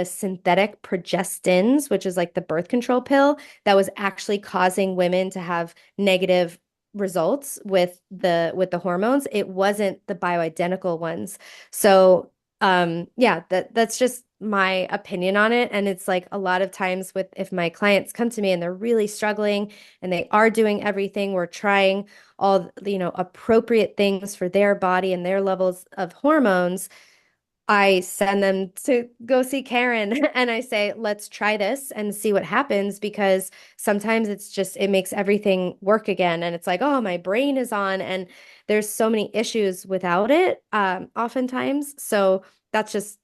synthetic progestins, which is like the birth control pill, that was actually causing women to have negative results with the hormones. It wasn't the bioidentical ones. So yeah, that's just my opinion on it. And it's like a lot of times if my clients come to me and they're really struggling and they are doing everything, we're trying all appropriate things for their body and their levels of hormones, I send them to go see Karen and I say, let's try this and see what happens, because sometimes it makes everything work again. And it's like, oh, my brain is on, and there's so many issues without it, oftentimes. So that's just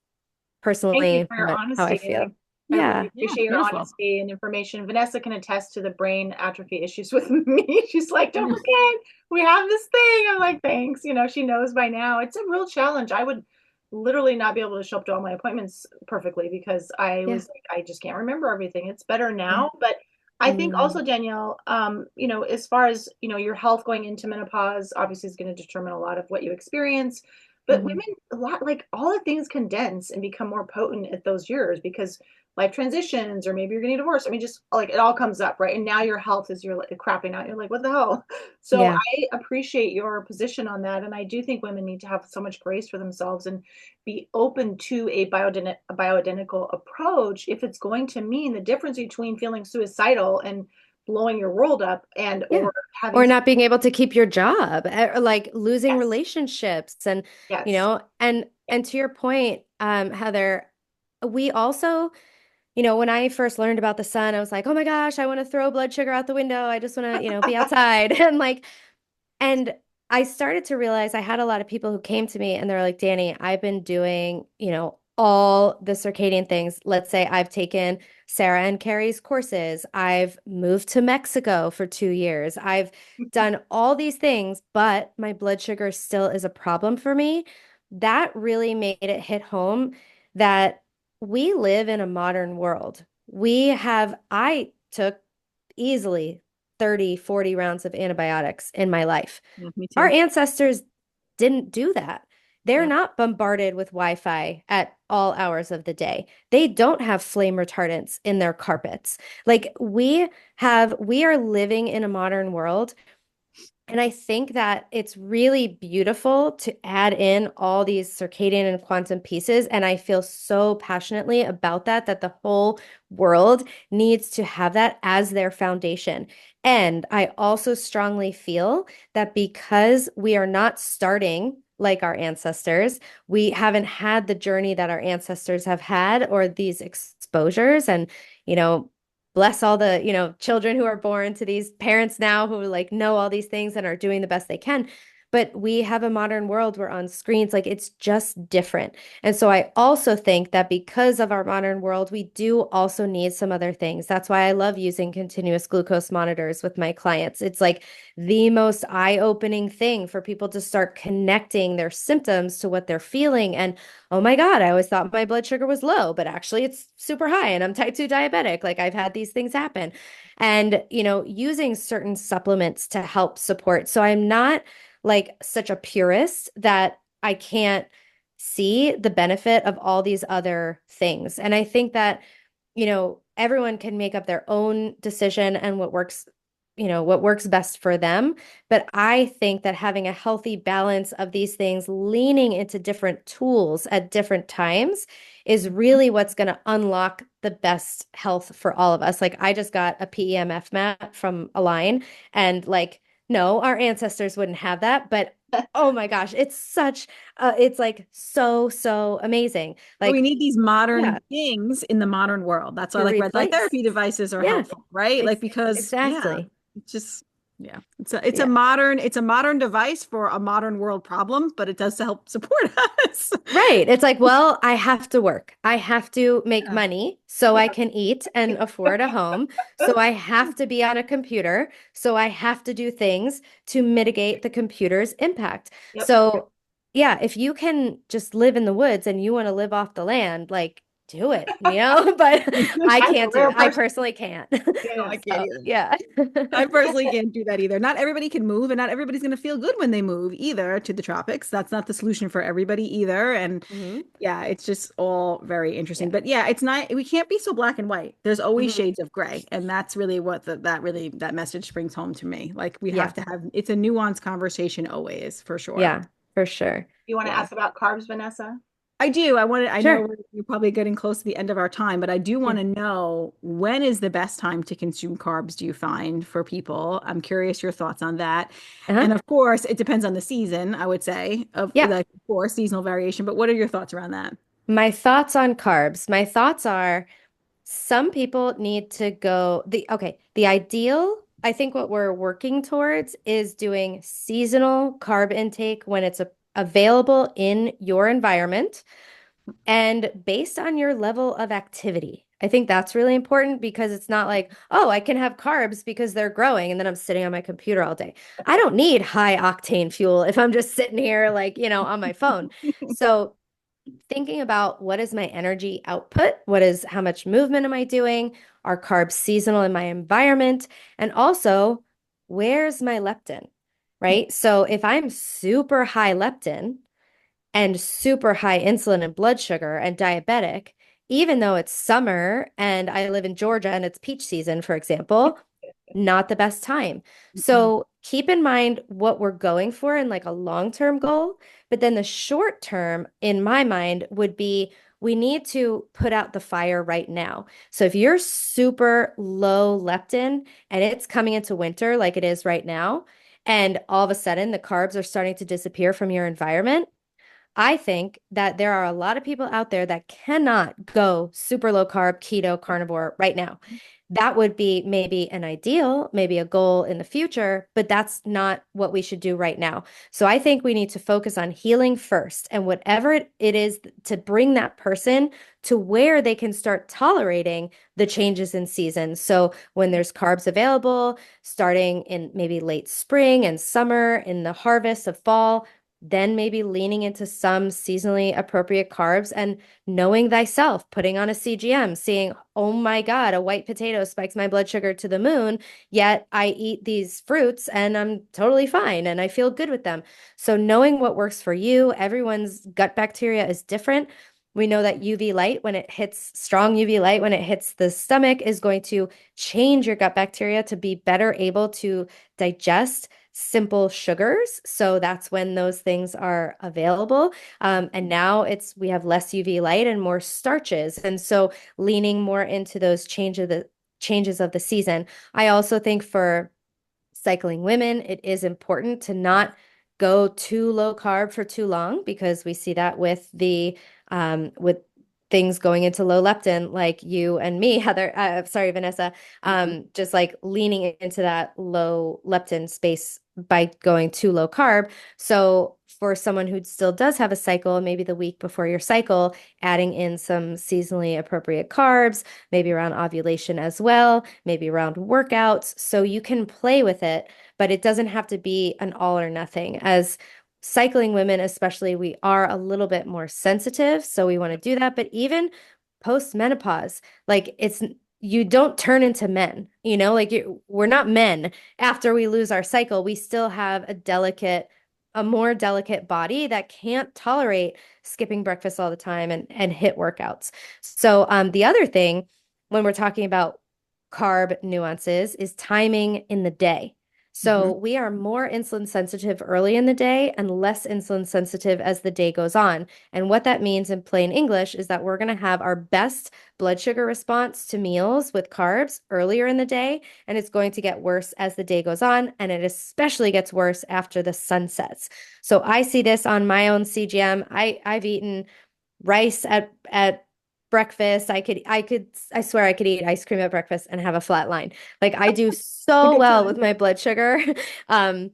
Thank you personally for your how I honesty. feel. I really Yeah. Yeah, appreciate your beautiful. honesty and information. Vanessa can attest to the brain atrophy issues with me. She's like, don't forget, we have this thing. I'm like, thanks. She knows by now. It's a real challenge. I would literally not be able to show up to all my appointments perfectly because I Yeah. was like, I just can't remember everything. It's better Yeah. now, but I think Mm, also, Danielle, as far as, your health going into menopause obviously is going to determine a lot of what you experience. But mhm. women, a lot, like all the things condense and become more potent at those years because life transitions, or maybe you're getting divorced. I mean, just like it all comes up, right? And now your health is you're like crapping out. You're like, what the hell? So Yeah. I appreciate your position on that. And I do think women need to have so much grace for themselves and be open to a bioidentical approach if it's going to mean the difference between feeling suicidal and blowing your world up and Yeah. or having Or not being able to keep your job, or like losing yes, relationships and yes, and to your point, Heather, we also, when I first learned about the sun, I was like, oh my gosh, I want to throw blood sugar out the window. I just want to, be outside. And I started to realize I had a lot of people who came to me and they're like, Dani, I've been doing, all the circadian things. Let's say I've taken Sarah and Carrie's courses. I've moved to Mexico for 2 years. I've done all these things, but my blood sugar still is a problem for me. That really made it hit home that we live in a modern world. I took easily 30, 40 rounds of antibiotics in my life. Yeah, me Our too. ancestors didn't do that. They're Yeah. not bombarded with Wi-Fi at all hours of the day. They don't have flame retardants in their carpets. Like we are living in a modern world, and I think that it's really beautiful to add in all these circadian and quantum pieces. And I feel so passionately about that, that the whole world needs to have that as their foundation. And I also strongly feel that because we are not starting like our ancestors, we haven't had the journey that our ancestors have had or these exposures. And, you know, bless all the, children who are born to these parents now who like know all these things and are doing the best they can. But we have a modern world where on screens, like it's just different. And so I also think that because of our modern world, we do also need some other things. That's why I love using continuous glucose monitors with my clients. It's like the most eye-opening thing for people to start connecting their symptoms to what they're feeling. And oh my God, I always thought my blood sugar was low, but actually it's super high and I'm type 2 diabetic. Like I've had these things happen. And, using certain supplements to help support. So I'm not like such a purist that I can't see the benefit of all these other things. And I think that, everyone can make up their own decision and what works best for them. But I think that having a healthy balance of these things, leaning into different tools at different times, is really what's going to unlock the best health for all of us. Like I just got a PEMF mat from Align, and like, no, our ancestors wouldn't have that, but oh my gosh, it's like so amazing. But we Like, need these yeah, modern things in the modern world. That's why to like red light replace. therapy devices are Yeah, helpful, right? ex Like because yeah, exactly. it's just yeah. It's a Yeah. modern device for a modern world problem, but it does help support us. Right. It's like, well, I have to work. I have to make Yeah. money so I yeah, can eat and afford a home. So I have to be on a computer. So I have to do things to mitigate the computer's impact. yep. So, yeah, if you can just live in the woods and you want to live off the land, like do it, But I I'm a can't do rare it. I person. personally can't. No, I Yes. can't So, either. yeah. I personally can't do that either. Not everybody can move, and not everybody's going to feel good when they move either to the tropics. That's not the solution for everybody either. And hmm yeah, it's just all very interesting. Yeah. But yeah, it's not, we can't be so black and white. There's always hmm shades of gray. And that's really what that message brings home to me. Like we have Yeah. to have, it's a nuanced conversation always, for sure. Yeah, for sure. You want to Yeah. ask about carbs, Vanessa? I do. I know Sure. we're probably getting close to the end of our time, but I do want Yeah. to know, when is the best time to consume carbs, do you find, for people? I'm curious your thoughts on that. Uh-huh. And of course, it depends on the season, I would say, of Yeah. like, of course, seasonal variation. But what are your thoughts around that? My thoughts on carbs. My thoughts are some people need to go the ideal, I think what we're working towards is doing seasonal carb intake when it's available in your environment and based on your level of activity. I think that's really important because it's not like, oh, I can have carbs because they're growing and then I'm sitting on my computer all day. I don't need high octane fuel if I'm just sitting here like, on my phone. So thinking about what is my energy output? How much movement am I doing? Are carbs seasonal in my environment? And also, where's my leptin, right? So if I'm super high leptin and super high insulin and blood sugar and diabetic, even though it's summer and I live in Georgia and it's peach season, for example, not the best time. Mhm. So keep in mind what we're going for in like a long-term goal. But then the short term, in my mind, would be we need to put out the fire right now. So if you're super low leptin and it's coming into winter like it is right now, and all of a sudden the carbs are starting to disappear from your environment, I think that there are a lot of people out there that cannot go super low carb, keto, carnivore right now. That would be maybe an ideal, maybe a goal in the future, but that's not what we should do right now. So I think we need to focus on healing first and whatever it is to bring that person to where they can start tolerating the changes in season. So when there's carbs available, starting in maybe late spring and summer, in the harvest of fall, then maybe leaning into some seasonally appropriate carbs and knowing thyself, putting on a CGM, seeing, oh my God, a white potato spikes my blood sugar to the moon, yet I eat these fruits and I'm totally fine and I feel good with them. So knowing what works for you, everyone's gut bacteria is different. We know that UV light, when it hits strong UV light, when it hits the stomach, is going to change your gut bacteria to be better able to digest simple sugars. So that's when those things are available. And now we have less UV light and more starches. And so leaning more into those changes of the season. I also think for cycling women, it is important to not go too low carb for too long because we see that with things going into low leptin, like you and me, Heather, sorry, Vanessa, Mhm. just like leaning into that low leptin space by going too low carb. So for someone who still does have a cycle, maybe the week before your cycle, adding in some seasonally appropriate carbs, maybe around ovulation as well, maybe around workouts. So you can play with it, but it doesn't have to be an all or nothing. As cycling women, especially, we are a little bit more sensitive. So we want to do that. But even post menopause, like you don't turn into men, like we're not men after we lose our cycle. We still have a more delicate body that can't tolerate skipping breakfast all the time and hit workouts. So the other thing when we're talking about carb nuances is timing in the day. So Mhm. we are more insulin sensitive early in the day and less insulin sensitive as the day goes on. And what that means in plain English is that we're going to have our best blood sugar response to meals with carbs earlier in the day, and it's going to get worse as the day goes on, and it especially gets worse after the sun sets. So I see this on my own CGM. I've eaten rice at breakfast. I swear I could eat ice cream at breakfast and have a flat line. Like I do A so good well time. with my blood sugar. Um,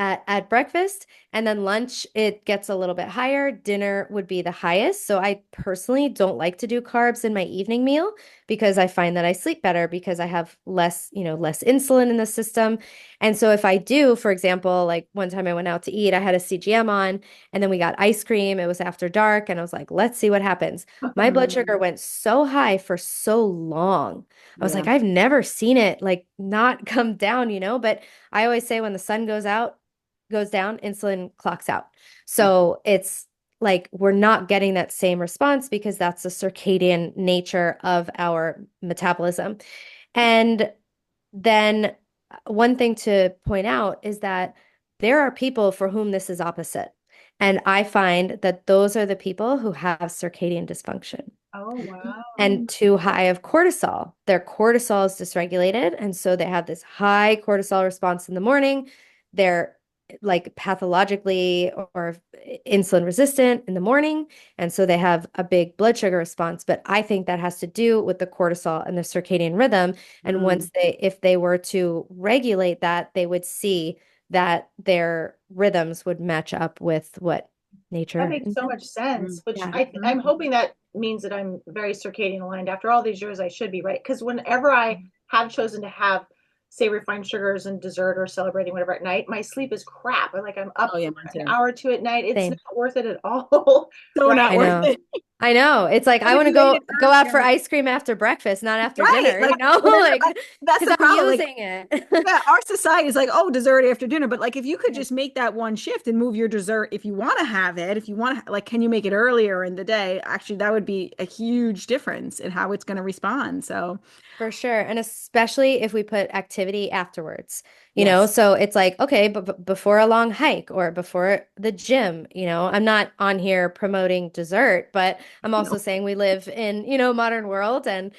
at breakfast, and then lunch it gets a little bit higher. Dinner would be the highest. So I personally don't like to do carbs in my evening meal because I find that I sleep better because I have less insulin in the system. And so if I do, for example, like one time I went out to eat, I had a CGM on and then we got ice cream. It was after dark and I was like, let's see what happens. My blood sugar Mm. went so high for so long. I was like, Yeah. I've never seen it like not come down, but I always say when the sun goes down, insulin clocks out. So it's like we're not getting that same response because that's the circadian nature of our metabolism. And then one thing to point out is that there are people for whom this is opposite. And I find that those are the people who have circadian dysfunction Oh, wow. and too high of cortisol. Their cortisol is dysregulated. And so they have this high cortisol response in the morning. They're like pathologically or insulin resistant in the morning. And so they have a big blood sugar response. But I think that has to do with the cortisol and the circadian rhythm. And Mm. if they were to regulate that, they would see that their rhythms would match up with what That nature makes so intended. much sense, Mm. which Yeah. I'm hoping that means that I'm very circadian aligned. After all these years, I should be, right? Because whenever I have chosen to have say refined sugars and dessert or celebrating whatever at night, my sleep is crap. I'm up Oh yeah, for mine an too. hour or two at night. It's not Same. worth it at all. So Right. not I worth know. it. I know. It's like But I if want to you ate go it go early, out you're for like, ice cream after breakfast, not after right, dinner, like, you know? but then, Like like that's because the I'm problem. Like, using it. yeah, our society is like, oh, dessert after dinner. But like, if you could Yeah, just make that one shift and move your dessert, if you want to have it, if you want to, like, can you make it earlier in the day? Actually, that would be a huge difference in how it's going to respond. So, for sure. And especially if we put activity afterwards, you know? yes. So it's like, okay, but before a long hike or before the gym, you know, I'm not on here promoting dessert, but I'm also No. saying we live in, you know, modern world and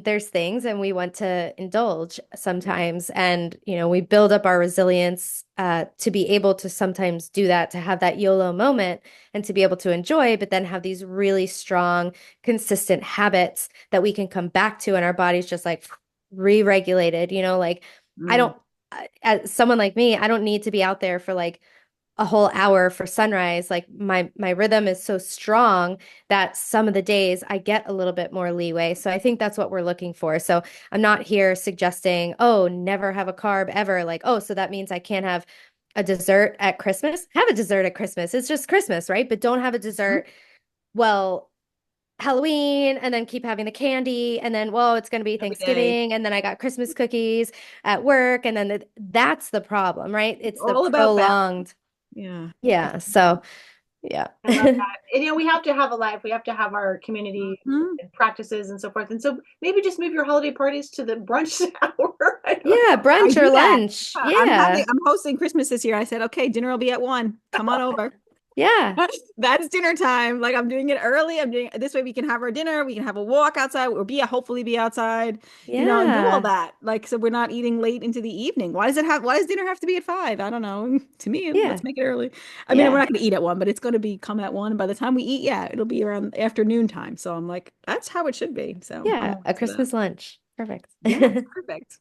there's things and we want to indulge sometimes. And, you know, we build up our resilience to be able to sometimes do that, to have that YOLO moment and to be able to enjoy, but then have these really strong, consistent habits that we can come back to and our body's just like re-regulated, you know, like I Mm. don't, as someone like me, I don't need to be out there for like a whole hour for sunrise. Like my rhythm is so strong that some of the days I get a little bit more leeway. So I think that's what we're looking for. So I'm not here suggesting, oh, never have a carb ever. Like, oh, so that means I can't have a dessert at Christmas. Have a dessert at Christmas. It's just Christmas, right? But don't have a dessert. Well, Halloween and then keep having the candy and then well it's going to be Every day. Thanksgiving and then I got Christmas cookies at work and then that's the problem, right? It's It's the all about balance. prolonged. Yeah. Yeah, so yeah. I love that. And we have to have a life. We have to have our community Mhm. and practices and so forth. And so maybe just move your holiday parties to the brunch hour. I don't Yeah, know. I brunch or do that. lunch. I'm Yeah. hosting Christmas this year. I said, okay, dinner will be at 1. Come on over. Yeah. That's dinner time. Like I'm doing it early. I'm doing this way we can have our dinner, we can have a walk outside or hopefully be outside, and do all Yeah. that. Like so we're not eating late into the evening. Why does dinner have to be at 5? I don't know. To me, Yeah. let's make it early. I mean, we're Yeah. not gonna eat at 1, but it's gonna be come at 1. By the time we eat, yeah, it'll be around afternoon time. So I'm like, that's how it should be. So I'm Yeah, all a for that. Christmas lunch. Perfect. Yes, perfect.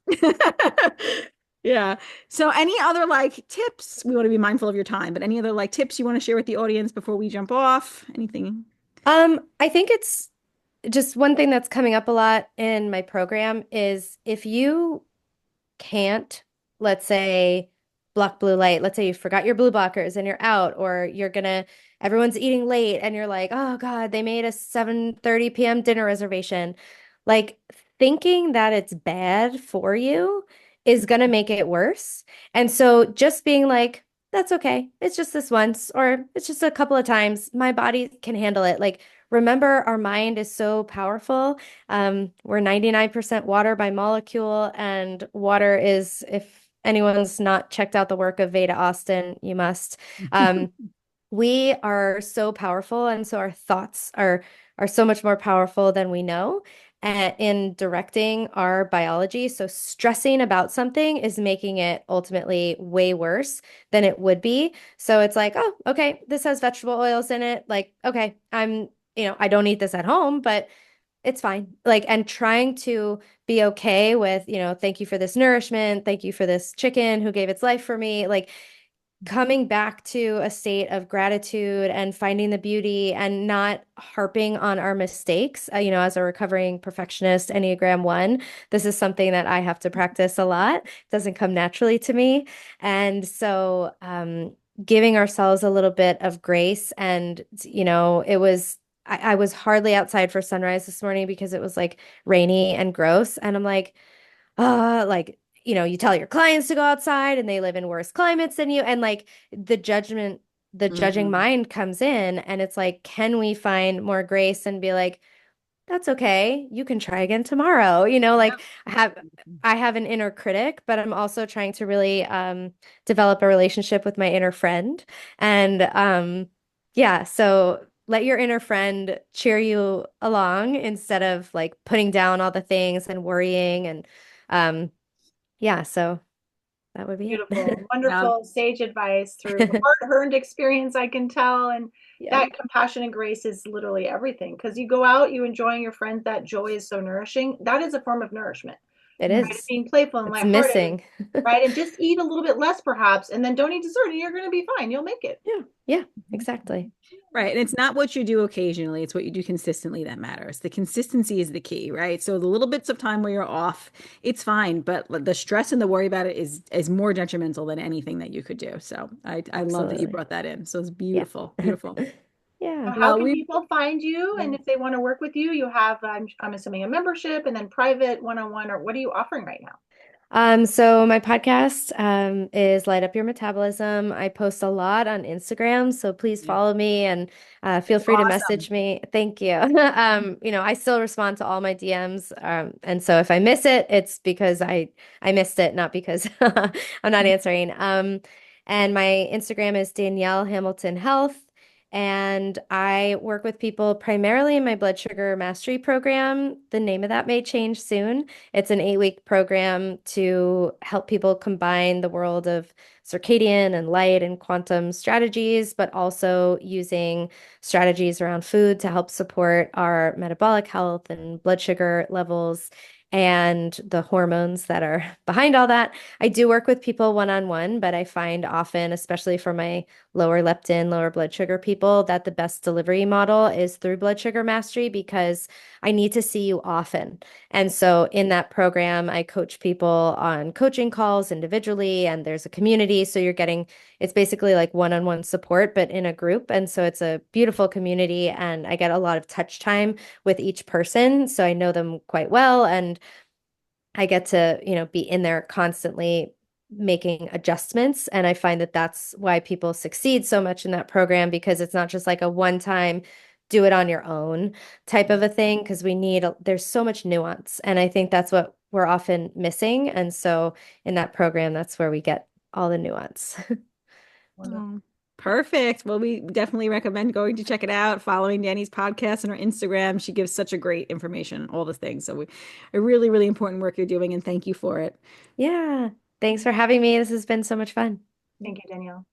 Yeah. So any other like tips? We want to be mindful of your time, but any other like tips you want to share with the audience before we jump off? Anything? I think it's just one thing that's coming up a lot in my program is if you can't, let's say, block blue light, let's say you forgot your blue blockers and you're out, or everyone's eating late and you're like, oh God, they made a 7:30 p.m. dinner reservation. Like thinking that it's bad for you is gonna make it worse. And so just being like, that's okay. It's just this once, or it's just a couple of times. My body can handle it. Like, remember, our mind is so powerful. We're 99% water by molecule, and water is, if anyone's not checked out the work of Veda Austin, you must. Um, we are so powerful, and so our thoughts are so much more powerful than we know in directing our biology. So stressing about something is making it ultimately way worse than it would be. So it's like, oh, okay, this has vegetable oils in it. Like, okay, I don't eat this at home, but it's fine. Like, and trying to be okay with, thank you for this nourishment. Thank you for this chicken who gave its life for me. Like, coming back to a state of gratitude and finding the beauty and not harping on our mistakes. As a recovering perfectionist, Enneagram 1, this is something that I have to practice a lot. It doesn't come naturally to me. And so, giving ourselves a little bit of grace. And, I was hardly outside for sunrise this morning because it was like rainy and gross. And I'm like, you tell your clients to go outside and they live in worse climates than you. And like the judging Mhm. mind comes in and it's like, can we find more grace and be like, that's okay. You can try again tomorrow. Like I have an inner critic, but I'm also trying to really develop a relationship with my inner friend. And yeah, so let your inner friend cheer you along instead of like putting down all the things and worrying and um yeah, so that would be Beautiful, it. Yeah. wonderful sage advice through hard-earned experience, I can tell. And Yeah. that compassion and grace is literally everything because you go out, you enjoying your friends, that joy is so nourishing. That is a form of nourishment. It right? is. Being playful and It's lighthearted, missing. right? And just eat a little bit less perhaps, and then don't eat dessert, and you're going to be fine. You'll make it. Yeah. Yeah, exactly. Right. And it's not what you do occasionally, it's what you do consistently that matters. The consistency is the key, right? So the little bits of time where you're off, it's fine, but the stress and the worry about it is more detrimental than anything that you could do. So I love that you Absolutely. brought that in. So it's Yeah. beautiful, beautiful. Yeah. So how Well, can we people find you? And if they want to work with you, you have, I'm assuming, a membership and then private one-on-one, or what are you offering right now? So my podcast is Light Up Your Metabolism. I post a lot on Instagram, so please yeah, follow me and feel it's free to awesome. message me. Thank you. I still respond to all my DMs, and so if I miss it, it's because I missed it, not because I'm not answering. And my Instagram is Danielle Hamilton Health. And I work with people primarily in my blood sugar mastery program. The name of that may change soon. It's an 8-week program to help people combine the world of circadian and light and quantum strategies, but also using strategies around food to help support our metabolic health and blood sugar levels and the hormones that are behind all that. I do work with people one-on-one, but I find often, especially for my lower leptin, lower blood sugar people, that the best delivery model is through blood sugar mastery because I need to see you often. And so in that program, I coach people on coaching calls individually, and there's a community. So it's basically like one-on-one support, but in a group. And so it's a beautiful community, and I get a lot of touch time with each person. So I know them quite well, and I get to, be in there constantly making adjustments. And I find that that's why people succeed so much in that program because it's not just like a one-time do it on your own type of a thing because there's so much nuance. And I think that's what we're often missing. And so in that program, that's where we get all the nuance. Wonderful. Oh, perfect. Well, we definitely recommend going to check it out, following Dani's podcast and her Instagram. She gives such a great information, all the things. So a really, really important work you're doing, and thank you for it. Yeah. Thanks for having me. This has been so much fun. Thank you, Danielle.